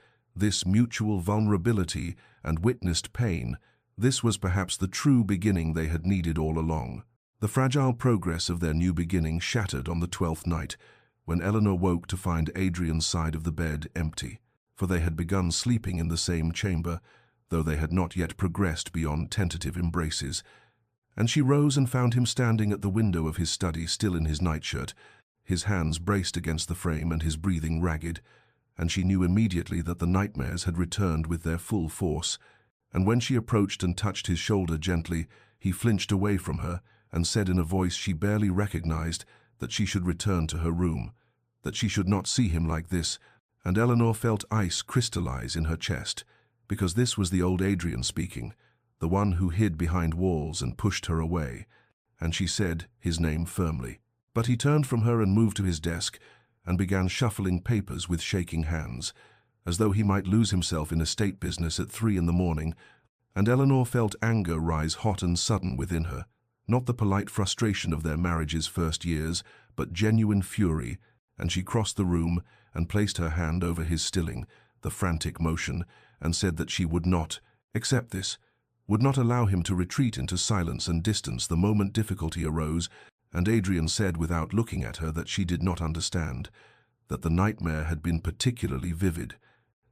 mutual vulnerability and witnessed pain, this was perhaps the true beginning they had needed all along. The fragile progress of their new beginning shattered on the 12th night, when Eleanor woke to find Adrian's side of the bed empty, for they had begun sleeping in the same chamber, though they had not yet progressed beyond tentative embraces. And she rose and found him standing at the window of his study, still in his nightshirt, his hands braced against the frame and his breathing ragged, and she knew immediately that the nightmares had returned with their full force. And when she approached and touched his shoulder gently, he flinched away from her and said in a voice she barely recognized that she should return to her room, that she should not see him like this, and Eleanor felt ice crystallize in her chest, because this was the old Adrian speaking, the one who hid behind walls and pushed her away, and she said his name firmly. But he turned from her and moved to his desk and began shuffling papers with shaking hands, as though he might lose himself in estate business at 3 in the morning, and Eleanor felt anger rise hot and sudden within her, not the polite frustration of their marriage's first years, but genuine fury, and she crossed the room and placed her hand over his stilling, the frantic motion, and said that she would not accept this, would not allow him to retreat into silence and distance the moment difficulty arose, and Adrian said without looking at her that she did not understand, that the nightmare had been particularly vivid,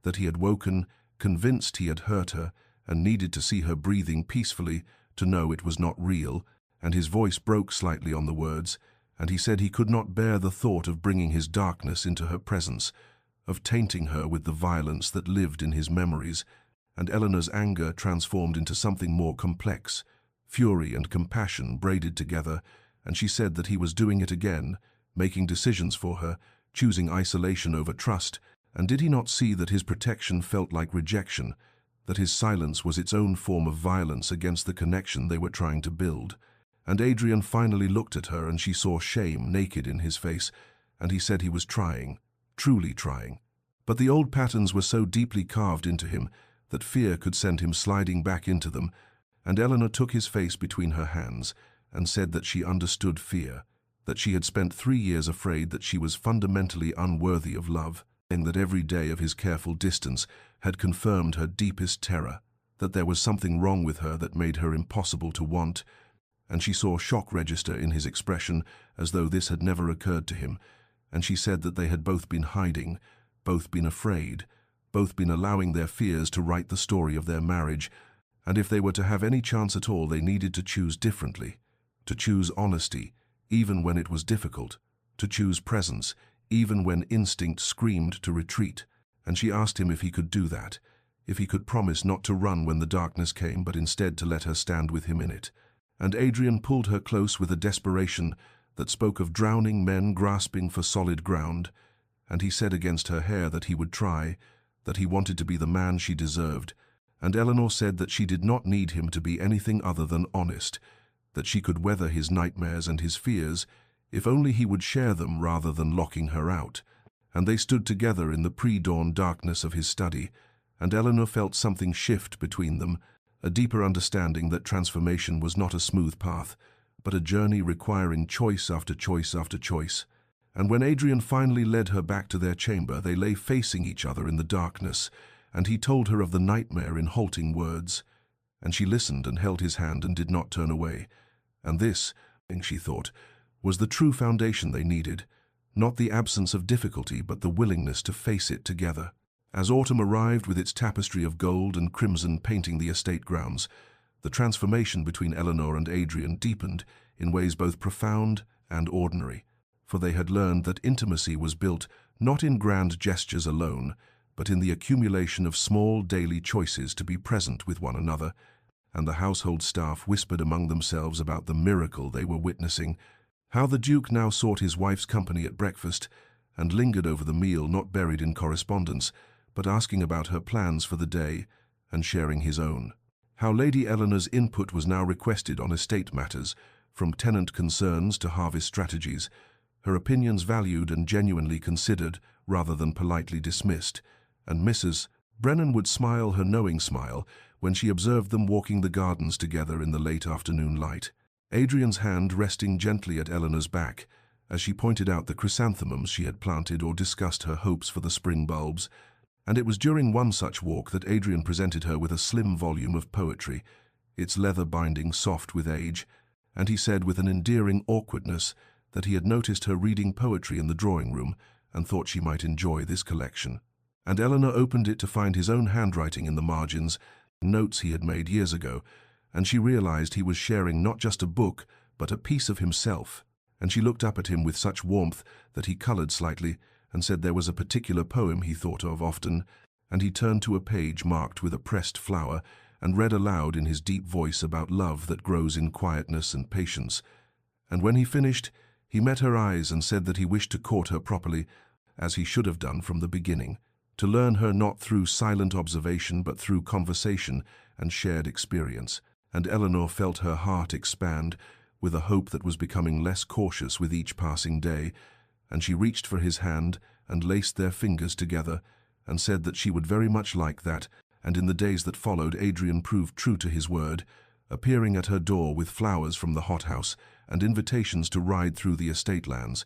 that he had woken, convinced he had hurt her, and needed to see her breathing peacefully to know it was not real, and his voice broke slightly on the words, and he said he could not bear the thought of bringing his darkness into her presence, of tainting her with the violence that lived in his memories, and Eleanor's anger transformed into something more complex, fury and compassion braided together, and she said that he was doing it again, making decisions for her, choosing isolation over trust, and did he not see that his protection felt like rejection, that his silence was its own form of violence against the connection they were trying to build? And Adrian finally looked at her and she saw shame naked in his face, and he said he was trying, truly trying. But the old patterns were so deeply carved into him that fear could send him sliding back into them, and Eleanor took his face between her hands and said that she understood fear, that she had spent 3 years afraid that she was fundamentally unworthy of love, and that every day of his careful distance had confirmed her deepest terror, that there was something wrong with her that made her impossible to want, and she saw shock register in his expression as though this had never occurred to him, and she said that they had both been hiding, both been afraid, both been allowing their fears to write the story of their marriage, and if they were to have any chance at all they needed to choose differently, to choose honesty, even when it was difficult, to choose presence, even when instinct screamed to retreat, and she asked him if he could do that, if he could promise not to run when the darkness came, but instead to let her stand with him in it. And Adrian pulled her close with a desperation that spoke of drowning men grasping for solid ground, and he said against her hair that he would try, that he wanted to be the man she deserved, and Eleanor said that she did not need him to be anything other than honest, that she could weather his nightmares and his fears if only he would share them rather than locking her out. And they stood together in the pre-dawn darkness of his study, and Eleanor felt something shift between them, a deeper understanding that transformation was not a smooth path, but a journey requiring choice after choice after choice. And when Adrian finally led her back to their chamber, they lay facing each other in the darkness, and he told her of the nightmare in halting words, and she listened and held his hand and did not turn away. And this, she thought, was the true foundation they needed, not the absence of difficulty, but the willingness to face it together. As autumn arrived with its tapestry of gold and crimson painting the estate grounds, the transformation between Eleanor and Adrian deepened in ways both profound and ordinary, for they had learned that intimacy was built not in grand gestures alone, but in the accumulation of small daily choices to be present with one another, and the household staff whispered among themselves about the miracle they were witnessing, how the Duke now sought his wife's company at breakfast and lingered over the meal, not buried in correspondence, but asking about her plans for the day and sharing his own. How Lady Eleanor's input was now requested on estate matters, from tenant concerns to harvest strategies, her opinions valued and genuinely considered rather than politely dismissed, and Mrs. Brennan would smile her knowing smile when she observed them walking the gardens together in the late afternoon light, Adrian's hand resting gently at Eleanor's back as she pointed out the chrysanthemums she had planted or discussed her hopes for the spring bulbs. And it was during one such walk that Adrian presented her with a slim volume of poetry, its leather binding soft with age, and he said with an endearing awkwardness that he had noticed her reading poetry in the drawing room and thought she might enjoy this collection. And Eleanor opened it to find his own handwriting in the margins, notes he had made years ago, and she realized he was sharing not just a book, but a piece of himself. And she looked up at him with such warmth that he colored slightly and said there was a particular poem he thought of often, and he turned to a page marked with a pressed flower and read aloud in his deep voice about love that grows in quietness and patience. And when he finished, he met her eyes and said that he wished to court her properly, as he should have done from the beginning, to learn her not through silent observation but through conversation and shared experience. And Eleanor felt her heart expand with a hope that was becoming less cautious with each passing day, and she reached for his hand and laced their fingers together and said that she would very much like that. And in the days that followed, Adrian proved true to his word, appearing at her door with flowers from the hothouse and invitations to ride through the estate lands,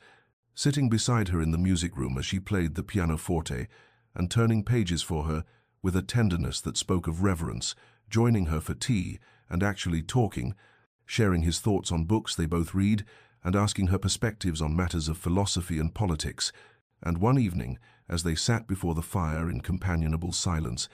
sitting beside her in the music room as she played the pianoforte, and turning pages for her with a tenderness that spoke of reverence, joining her for tea and actually talking, sharing his thoughts on books they both read, and asking her perspectives on matters of philosophy and politics. And one evening, as they sat before the fire in companionable silence,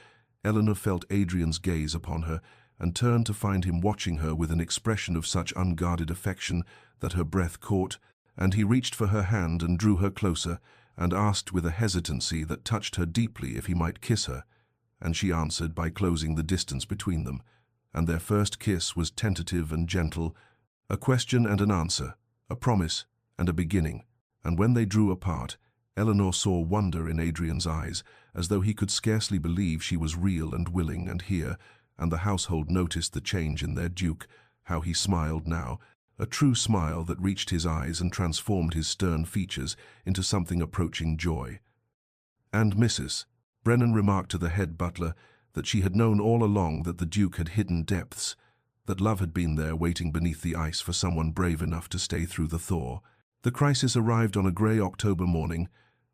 Eleanor felt Adrian's gaze upon her and turned to find him watching her with an expression of such unguarded affection that her breath caught, and he reached for her hand and drew her closer and asked with a hesitancy that touched her deeply if he might kiss her, and she answered by closing the distance between them, and their first kiss was tentative and gentle, a question and an answer, a promise and a beginning. And when they drew apart, Eleanor saw wonder in Adrian's eyes, as though he could scarcely believe she was real and willing and here, and the household noticed the change in their duke, how he smiled now, a true smile that reached his eyes and transformed his stern features into something approaching joy. And Mrs. Brennan remarked to the head butler that she had known all along that the Duke had hidden depths, that love had been there waiting beneath the ice for someone brave enough to stay through the thaw. The crisis arrived on a grey October morning,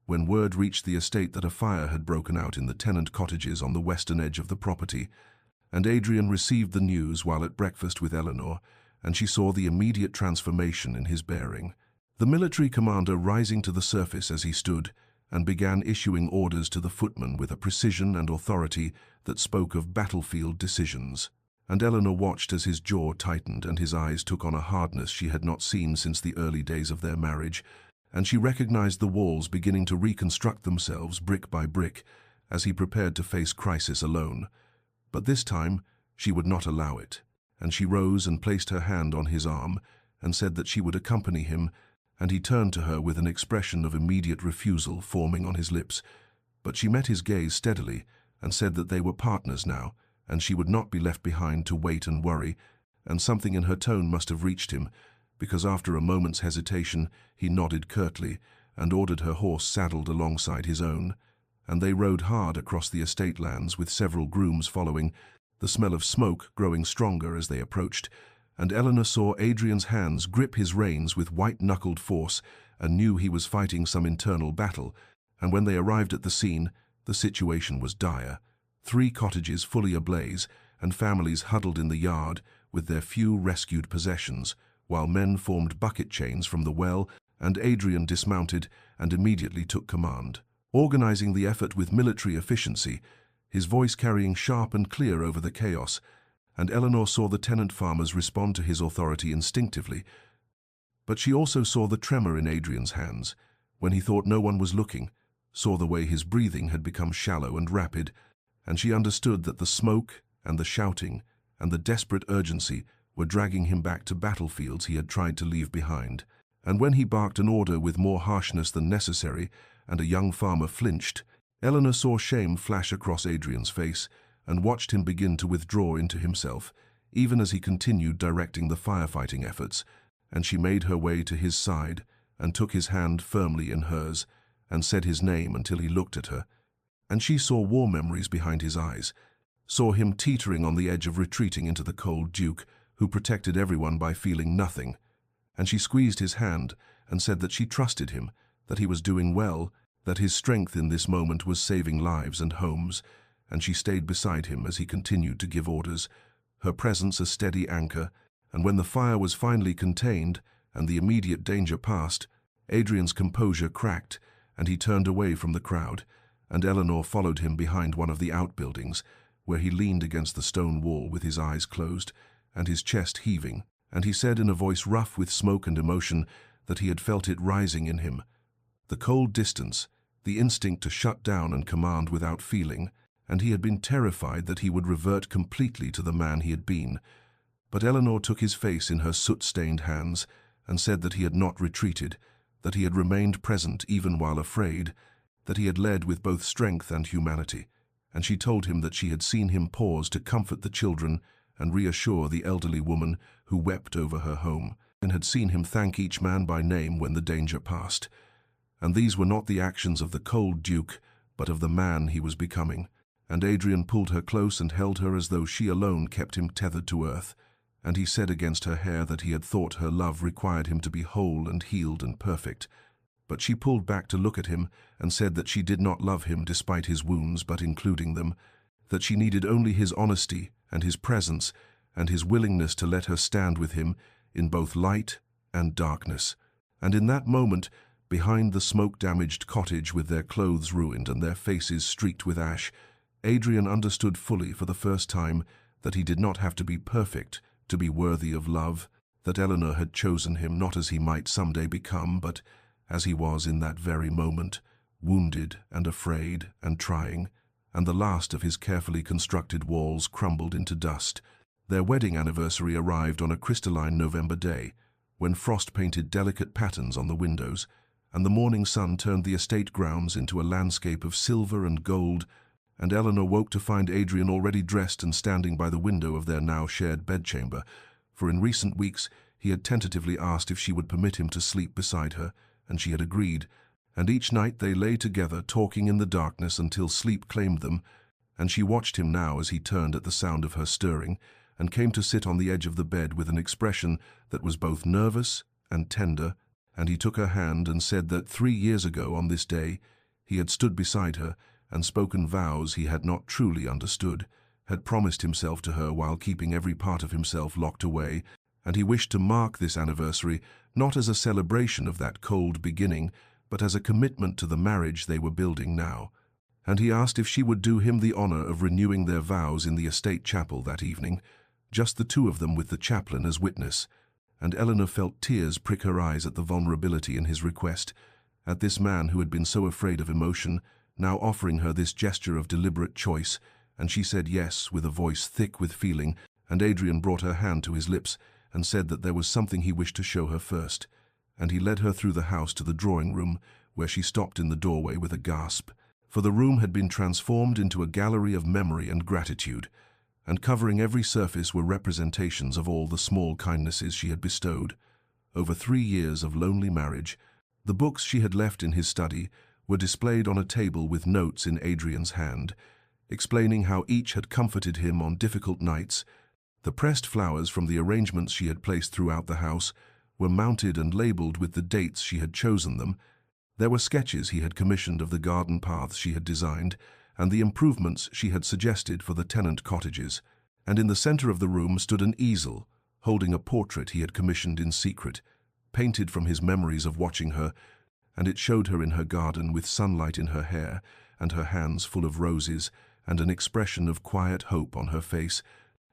when word reached the estate that a fire had broken out in the tenant cottages on the western edge of the property, and Adrian received the news while at breakfast with Eleanor, and she saw the immediate transformation in his bearing. The military commander rising to the surface as he stood, and began issuing orders to the footmen with a precision and authority that spoke of battlefield decisions. And Eleanor watched as his jaw tightened and his eyes took on a hardness she had not seen since the early days of their marriage, and she recognized the walls beginning to reconstruct themselves brick by brick as he prepared to face crisis alone. But this time she would not allow it, and she rose and placed her hand on his arm and said that she would accompany him, and he turned to her with an expression of immediate refusal forming on his lips. But she met his gaze steadily and said that they were partners now, and she would not be left behind to wait and worry, and something in her tone must have reached him, because after a moment's hesitation he nodded curtly and ordered her horse saddled alongside his own, and they rode hard across the estate lands with several grooms following, the smell of smoke growing stronger as they approached, and Eleanor saw Adrian's hands grip his reins with white-knuckled force and knew he was fighting some internal battle. And when they arrived at the scene, the situation was dire. 3 cottages fully ablaze, and families huddled in the yard with their few rescued possessions, while men formed bucket chains from the well, and Adrian dismounted and immediately took command, organizing the effort with military efficiency, his voice carrying sharp and clear over the chaos. And Eleanor saw the tenant farmers respond to his authority instinctively, but she also saw the tremor in Adrian's hands when he thought no one was looking, saw the way his breathing had become shallow and rapid, and she understood that the smoke and the shouting and the desperate urgency were dragging him back to battlefields he had tried to leave behind. And when he barked an order with more harshness than necessary, and a young farmer flinched, Eleanor saw shame flash across Adrian's face and watched him begin to withdraw into himself, even as he continued directing the firefighting efforts, and she made her way to his side and took his hand firmly in hers, and said his name until he looked at her. And she saw war memories behind his eyes, saw him teetering on the edge of retreating into the cold Duke, who protected everyone by feeling nothing. And she squeezed his hand and said that she trusted him, that he was doing well, that his strength in this moment was saving lives and homes, and she stayed beside him as he continued to give orders, her presence a steady anchor. And when the fire was finally contained and the immediate danger passed, Adrian's composure cracked, and he turned away from the crowd, and Eleanor followed him behind one of the outbuildings, where he leaned against the stone wall with his eyes closed and his chest heaving, and he said in a voice rough with smoke and emotion that he had felt it rising in him. The cold distance, the instinct to shut down and command without feeling, and he had been terrified that he would revert completely to the man he had been. But Eleanor took his face in her soot-stained hands and said that he had not retreated, that he had remained present even while afraid, that he had led with both strength and humanity, and she told him that she had seen him pause to comfort the children and reassure the elderly woman who wept over her home, and had seen him thank each man by name when the danger passed. And these were not the actions of the cold Duke, but of the man he was becoming. And Adrian pulled her close and held her as though she alone kept him tethered to earth, and he said against her hair that he had thought her love required him to be whole and healed and perfect. But she pulled back to look at him and said that she did not love him despite his wounds, but including them, that she needed only his honesty and his presence and his willingness to let her stand with him in both light and darkness. And in that moment, behind the smoke-damaged cottage with their clothes ruined and their faces streaked with ash, Adrian understood fully for the first time that he did not have to be perfect to be worthy of love, that Eleanor had chosen him not as he might someday become, but as he was in that very moment, wounded and afraid and trying, and the last of his carefully constructed walls crumbled into dust. Their wedding anniversary arrived on a crystalline November day, when frost painted delicate patterns on the windows, and the morning sun turned the estate grounds into a landscape of silver and gold, and Eleanor woke to find Adrian already dressed and standing by the window of their now shared bedchamber, for in recent weeks he had tentatively asked if she would permit him to sleep beside her, and she had agreed, and each night they lay together talking in the darkness until sleep claimed them, and she watched him now as he turned at the sound of her stirring, and came to sit on the edge of the bed with an expression that was both nervous and tender, and he took her hand and said that 3 years ago on this day he had stood beside her and spoken vows he had not truly understood, had promised himself to her while keeping every part of himself locked away, and he wished to mark this anniversary not as a celebration of that cold beginning, but as a commitment to the marriage they were building now. And he asked if she would do him the honor of renewing their vows in the estate chapel that evening, just the two of them with the chaplain as witness, and Eleanor felt tears prick her eyes at the vulnerability in his request, at this man who had been so afraid of emotion, now offering her this gesture of deliberate choice, and she said yes with a voice thick with feeling, and Adrian brought her hand to his lips and said that there was something he wished to show her first, and he led her through the house to the drawing-room, where she stopped in the doorway with a gasp, for the room had been transformed into a gallery of memory and gratitude, and covering every surface were representations of all the small kindnesses she had bestowed. Over 3 years of lonely marriage, the books she had left in his study were displayed on a table with notes in Adrian's hand, explaining how each had comforted him on difficult nights. The pressed flowers from the arrangements she had placed throughout the house were mounted and labeled with the dates she had chosen them. There were sketches he had commissioned of the garden paths she had designed, and the improvements she had suggested for the tenant cottages. And in the center of the room stood an easel, holding a portrait he had commissioned in secret, painted from his memories of watching her, and it showed her in her garden with sunlight in her hair and her hands full of roses and an expression of quiet hope on her face,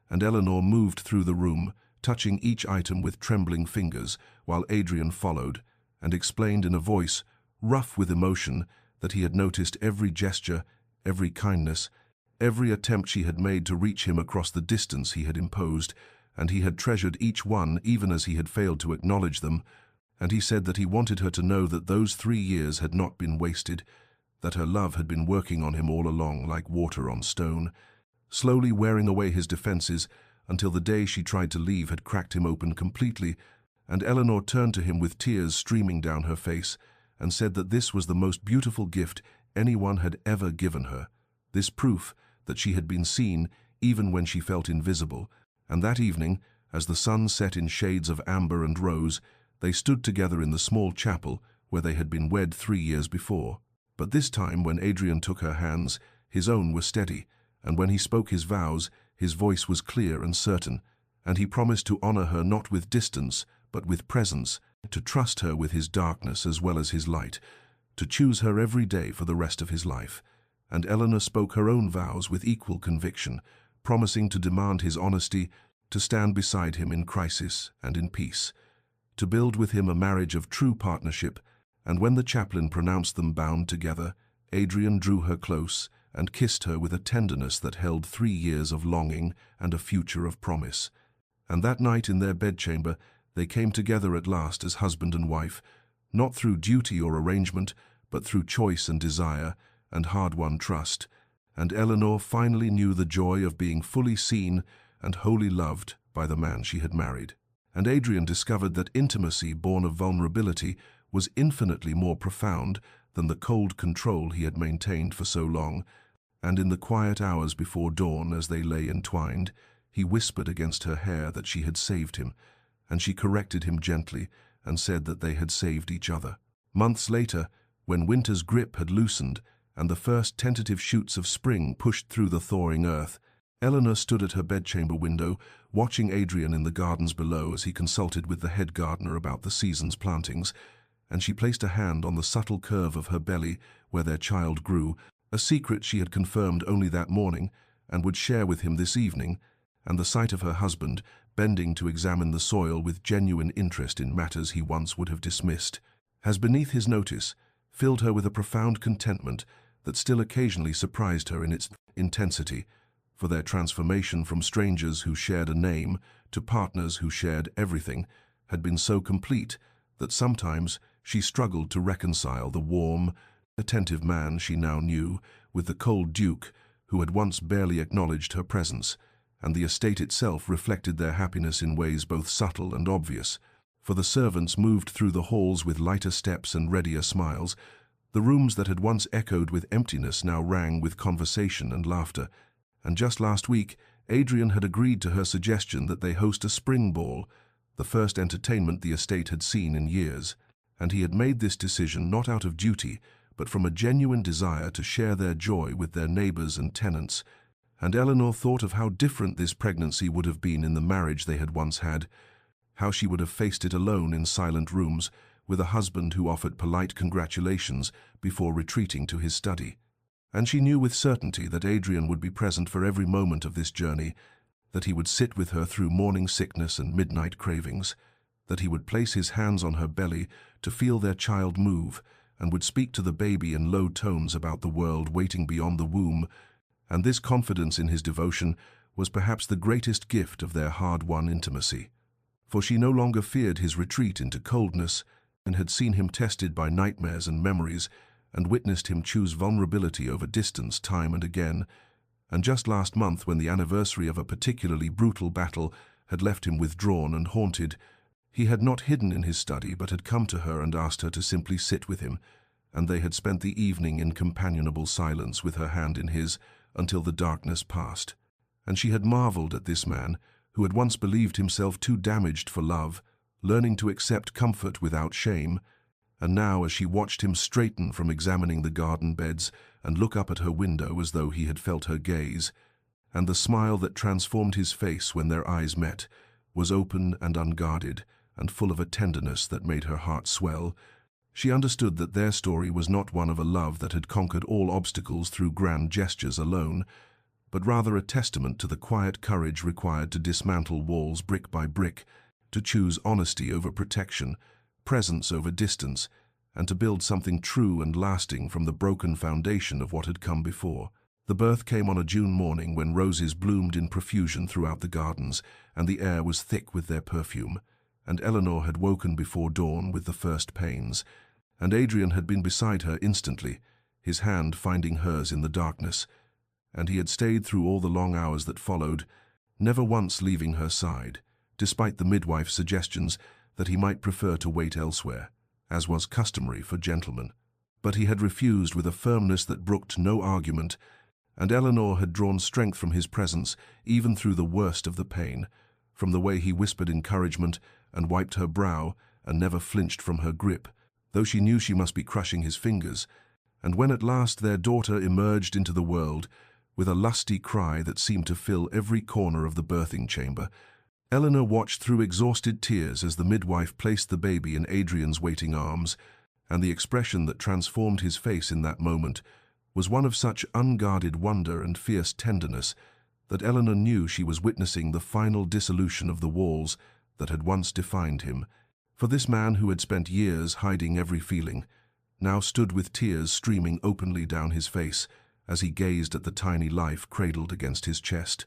and Eleanor moved through the room, touching each item with trembling fingers, while Adrian followed, and explained in a voice rough with emotion that he had noticed every gesture, every kindness, every attempt she had made to reach him across the distance he had imposed, and he had treasured each one even as he had failed to acknowledge them, and he said that he wanted her to know that those 3 years had not been wasted, that her love had been working on him all along like water on stone, slowly wearing away his defenses until the day she tried to leave had cracked him open completely, and Eleanor turned to him with tears streaming down her face and said that this was the most beautiful gift anyone had ever given her, this proof that she had been seen even when she felt invisible. And that evening, as the sun set in shades of amber and rose, they stood together in the small chapel where they had been wed 3 years before. But this time, when Adrian took her hands, his own were steady, and when he spoke his vows, his voice was clear and certain, and he promised to honor her not with distance, but with presence, to trust her with his darkness as well as his light, to choose her every day for the rest of his life. And Eleanor spoke her own vows with equal conviction, promising to demand his honesty, to stand beside him in crisis and in peace, to build with him a marriage of true partnership. And when the chaplain pronounced them bound together, Adrian drew her close and kissed her with a tenderness that held 3 years of longing and a future of promise. And that night in their bedchamber, they came together at last as husband and wife, not through duty or arrangement, but through choice and desire and hard-won trust. And Eleanor finally knew the joy of being fully seen and wholly loved by the man she had married. And Adrian discovered that intimacy born of vulnerability was infinitely more profound than the cold control he had maintained for so long. And in the quiet hours before dawn, as they lay entwined, he whispered against her hair that she had saved him, and she corrected him gently and said that they had saved each other. Months later, when winter's grip had loosened and the first tentative shoots of spring pushed through the thawing earth, Eleanor stood at her bedchamber window, watching Adrian in the gardens below as he consulted with the head gardener about the season's plantings, and she placed a hand on the subtle curve of her belly where their child grew, a secret she had confirmed only that morning and would share with him this evening. And the sight of her husband, bending to examine the soil with genuine interest in matters he once would have dismissed, as beneath his notice, filled her with a profound contentment that still occasionally surprised her in its intensity, for their transformation from strangers who shared a name to partners who shared everything had been so complete that sometimes she struggled to reconcile the warm, attentive man she now knew with the cold duke who had once barely acknowledged her presence. And the estate itself reflected their happiness in ways both subtle and obvious, for the servants moved through the halls with lighter steps and readier smiles. The rooms that had once echoed with emptiness now rang with conversation and laughter. And just last week, Adrian had agreed to her suggestion that they host a spring ball, the first entertainment the estate had seen in years. And he had made this decision not out of duty, but from a genuine desire to share their joy with their neighbors and tenants. And Eleanor thought of how different this pregnancy would have been in the marriage they had once had, how she would have faced it alone in silent rooms, with a husband who offered polite congratulations before retreating to his study. And she knew with certainty that Adrian would be present for every moment of this journey, that he would sit with her through morning sickness and midnight cravings, that he would place his hands on her belly to feel their child move, and would speak to the baby in low tones about the world waiting beyond the womb. And this confidence in his devotion was perhaps the greatest gift of their hard-won intimacy. For she no longer feared his retreat into coldness, and had seen him tested by nightmares and memories, and witnessed him choose vulnerability over distance time and again. And just last month, when the anniversary of a particularly brutal battle had left him withdrawn and haunted, he had not hidden in his study, but had come to her and asked her to simply sit with him, and they had spent the evening in companionable silence with her hand in his, until the darkness passed. And she had marveled at this man, who had once believed himself too damaged for love, learning to accept comfort without shame. And now, as she watched him straighten from examining the garden beds and look up at her window as though he had felt her gaze, and the smile that transformed his face when their eyes met was open and unguarded and full of a tenderness that made her heart swell, she understood that their story was not one of a love that had conquered all obstacles through grand gestures alone, but rather a testament to the quiet courage required to dismantle walls brick by brick, to choose honesty over protection, presence over distance, and to build something true and lasting from the broken foundation of what had come before. The birth came on a June morning when roses bloomed in profusion throughout the gardens, and the air was thick with their perfume. And Eleanor had woken before dawn with the first pains, and Adrian had been beside her instantly, his hand finding hers in the darkness, and he had stayed through all the long hours that followed, never once leaving her side, despite the midwife's suggestions that he might prefer to wait elsewhere, as was customary for gentlemen. But he had refused with a firmness that brooked no argument, and Eleanor had drawn strength from his presence even through the worst of the pain, from the way he whispered encouragement and wiped her brow and never flinched from her grip, though she knew she must be crushing his fingers. And when at last their daughter emerged into the world, with a lusty cry that seemed to fill every corner of the birthing chamber, Eleanor watched through exhausted tears as the midwife placed the baby in Adrian's waiting arms, and the expression that transformed his face in that moment was one of such unguarded wonder and fierce tenderness that Eleanor knew she was witnessing the final dissolution of the walls that had once defined him. For this man who had spent years hiding every feeling now stood with tears streaming openly down his face as he gazed at the tiny life cradled against his chest.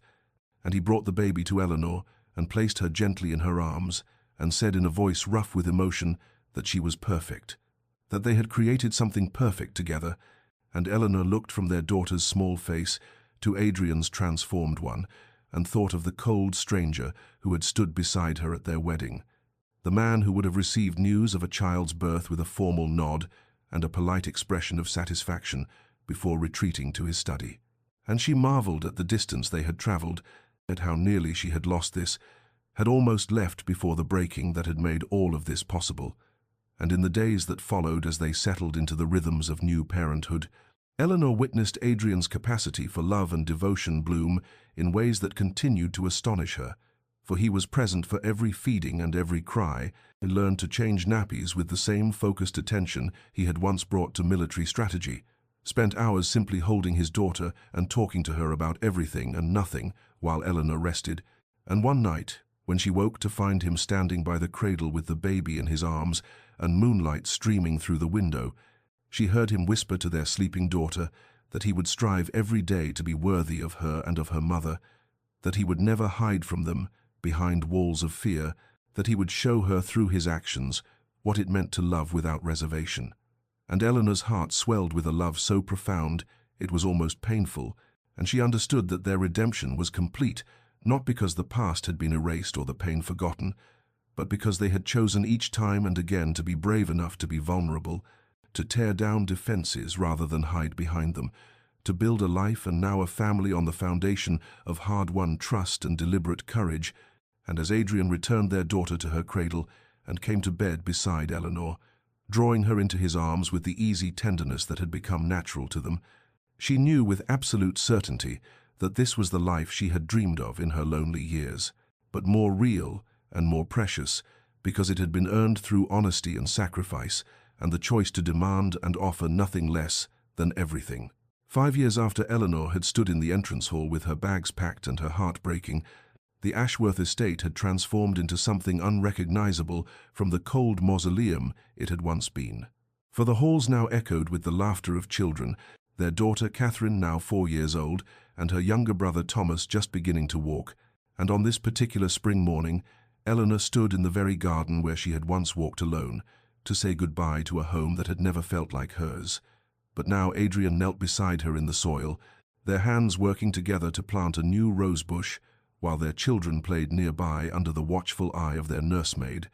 And he brought the baby to Eleanor and placed her gently in her arms and said in a voice rough with emotion that she was perfect, that they had created something perfect together. And Eleanor looked from their daughter's small face to Adrian's transformed one and thought of the cold stranger who had stood beside her at their wedding, the man who would have received news of a child's birth with a formal nod and a polite expression of satisfaction before retreating to his study. And she marveled at the distance they had traveled, at how nearly she had lost this, had almost left before the breaking that had made all of this possible. And in the days that followed as they settled into the rhythms of new parenthood, Eleanor witnessed Adrian's capacity for love and devotion bloom in ways that continued to astonish her, for he was present for every feeding and every cry, and learned to change nappies with the same focused attention he had once brought to military strategy, spent hours simply holding his daughter and talking to her about everything and nothing while Eleanor rested. And one night, when she woke to find him standing by the cradle with the baby in his arms and moonlight streaming through the window, she heard him whisper to their sleeping daughter that he would strive every day to be worthy of her and of her mother, that he would never hide from them behind walls of fear, that he would show her through his actions what it meant to love without reservation. And Eleanor's heart swelled with a love so profound it was almost painful, and she understood that their redemption was complete, not because the past had been erased or the pain forgotten, but because they had chosen each time and again to be brave enough to be vulnerable, to tear down defenses rather than hide behind them, to build a life and now a family on the foundation of hard-won trust and deliberate courage. And as Adrian returned their daughter to her cradle and came to bed beside Eleanor, drawing her into his arms with the easy tenderness that had become natural to them, she knew with absolute certainty that this was the life she had dreamed of in her lonely years, but more real and more precious because it had been earned through honesty and sacrifice and the choice to demand and offer nothing less than everything. 5 years after Eleanor had stood in the entrance hall with her bags packed and her heart breaking, the Ashworth estate had transformed into something unrecognizable from the cold mausoleum it had once been. For the halls now echoed with the laughter of children, their daughter Catherine, now 4 years old, and her younger brother Thomas just beginning to walk, and on this particular spring morning, Eleanor stood in the very garden where she had once walked alone, to say goodbye to a home that had never felt like hers. But now Adrian knelt beside her in the soil, their hands working together to plant a new rose bush, while their children played nearby under the watchful eye of their nursemaid,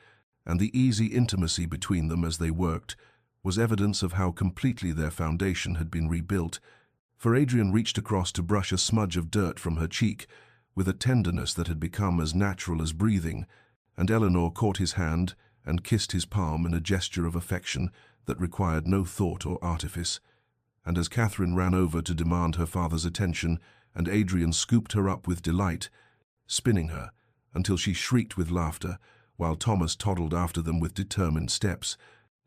and the easy intimacy between them as they worked was evidence of how completely their foundation had been rebuilt, for Adrian reached across to brush a smudge of dirt from her cheek with a tenderness that had become as natural as breathing, and Eleanor caught his hand and kissed his palm in a gesture of affection that required no thought or artifice. And as Catherine ran over to demand her father's attention, and Adrian scooped her up with delight, spinning her until she shrieked with laughter, while Thomas toddled after them with determined steps,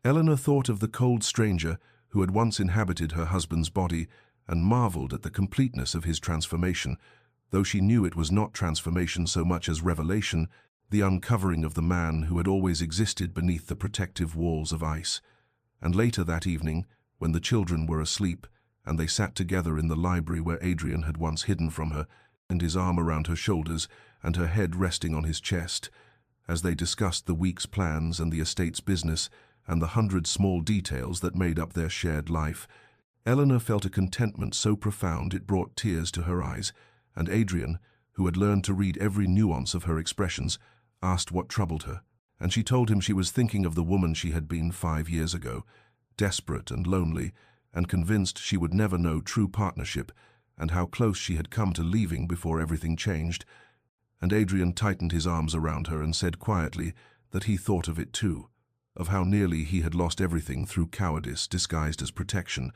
Eleanor thought of the cold stranger who had once inhabited her husband's body and marveled at the completeness of his transformation, though she knew it was not transformation so much as revelation, the uncovering of the man who had always existed beneath the protective walls of ice. And later that evening, when the children were asleep, and they sat together in the library where Adrian had once hidden from her, and his arm around her shoulders and her head resting on his chest, as they discussed the week's plans and the estate's business and the 100 small details that made up their shared life, Eleanor felt a contentment so profound it brought tears to her eyes, and Adrian, who had learned to read every nuance of her expressions, asked what troubled her. and she told him she was thinking of the woman she had been 5 years ago, desperate and lonely, and convinced she would never know true partnership, and how close she had come to leaving before everything changed. And Adrian tightened his arms around her and said quietly that he thought of it too, of how nearly he had lost everything through cowardice disguised as protection,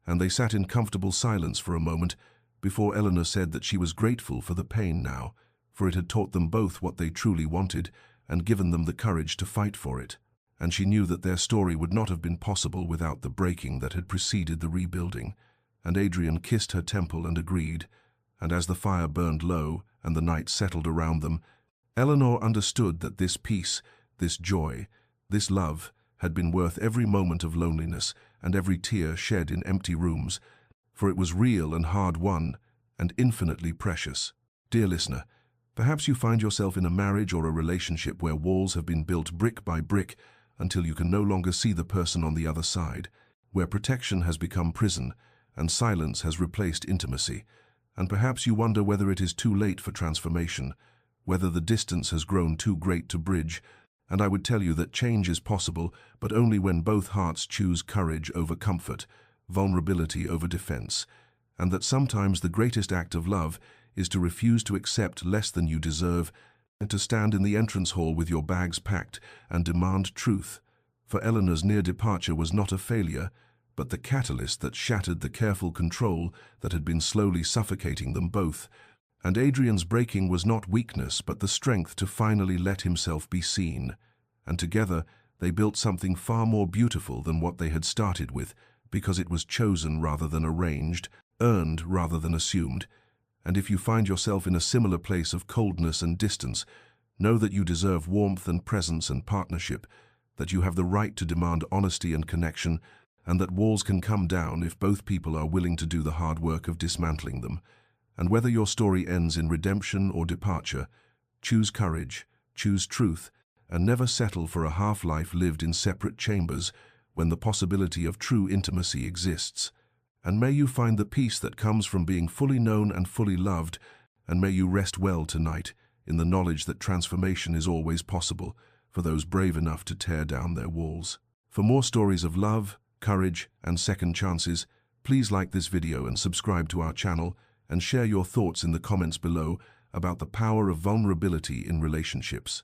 and they sat in comfortable silence for a moment before Eleanor said that she was grateful for the pain now, for it had taught them both what they truly wanted and given them the courage to fight for it. And she knew that their story would not have been possible without the breaking that had preceded the rebuilding. And Adrian kissed her temple and agreed, and as the fire burned low and the night settled around them, Eleanor understood that this peace, this joy, this love had been worth every moment of loneliness and every tear shed in empty rooms, for it was real and hard-won and infinitely precious. Dear listener, perhaps you find yourself in a marriage or a relationship where walls have been built brick by brick until you can no longer see the person on the other side, where protection has become prison and silence has replaced intimacy, and perhaps you wonder whether it is too late for transformation, whether the distance has grown too great to bridge, and I would tell you that change is possible, but only when both hearts choose courage over comfort, vulnerability over defense, and that sometimes the greatest act of love is to refuse to accept less than you deserve and to stand in the entrance hall with your bags packed and demand truth. For Eleanor's near departure was not a failure, but the catalyst that shattered the careful control that had been slowly suffocating them both. And Adrian's breaking was not weakness, but the strength to finally let himself be seen. And together they built something far more beautiful than what they had started with, because it was chosen rather than arranged, earned rather than assumed. And if you find yourself in a similar place of coldness and distance, know that you deserve warmth and presence and partnership, that you have the right to demand honesty and connection, and that walls can come down if both people are willing to do the hard work of dismantling them. And whether your story ends in redemption or departure, choose courage, choose truth, and never settle for a half-life lived in separate chambers when the possibility of true intimacy exists. And may you find the peace that comes from being fully known and fully loved, and may you rest well tonight in the knowledge that transformation is always possible for those brave enough to tear down their walls. For more stories of love, courage, and second chances, please like this video and subscribe to our channel, and share your thoughts in the comments below about the power of vulnerability in relationships.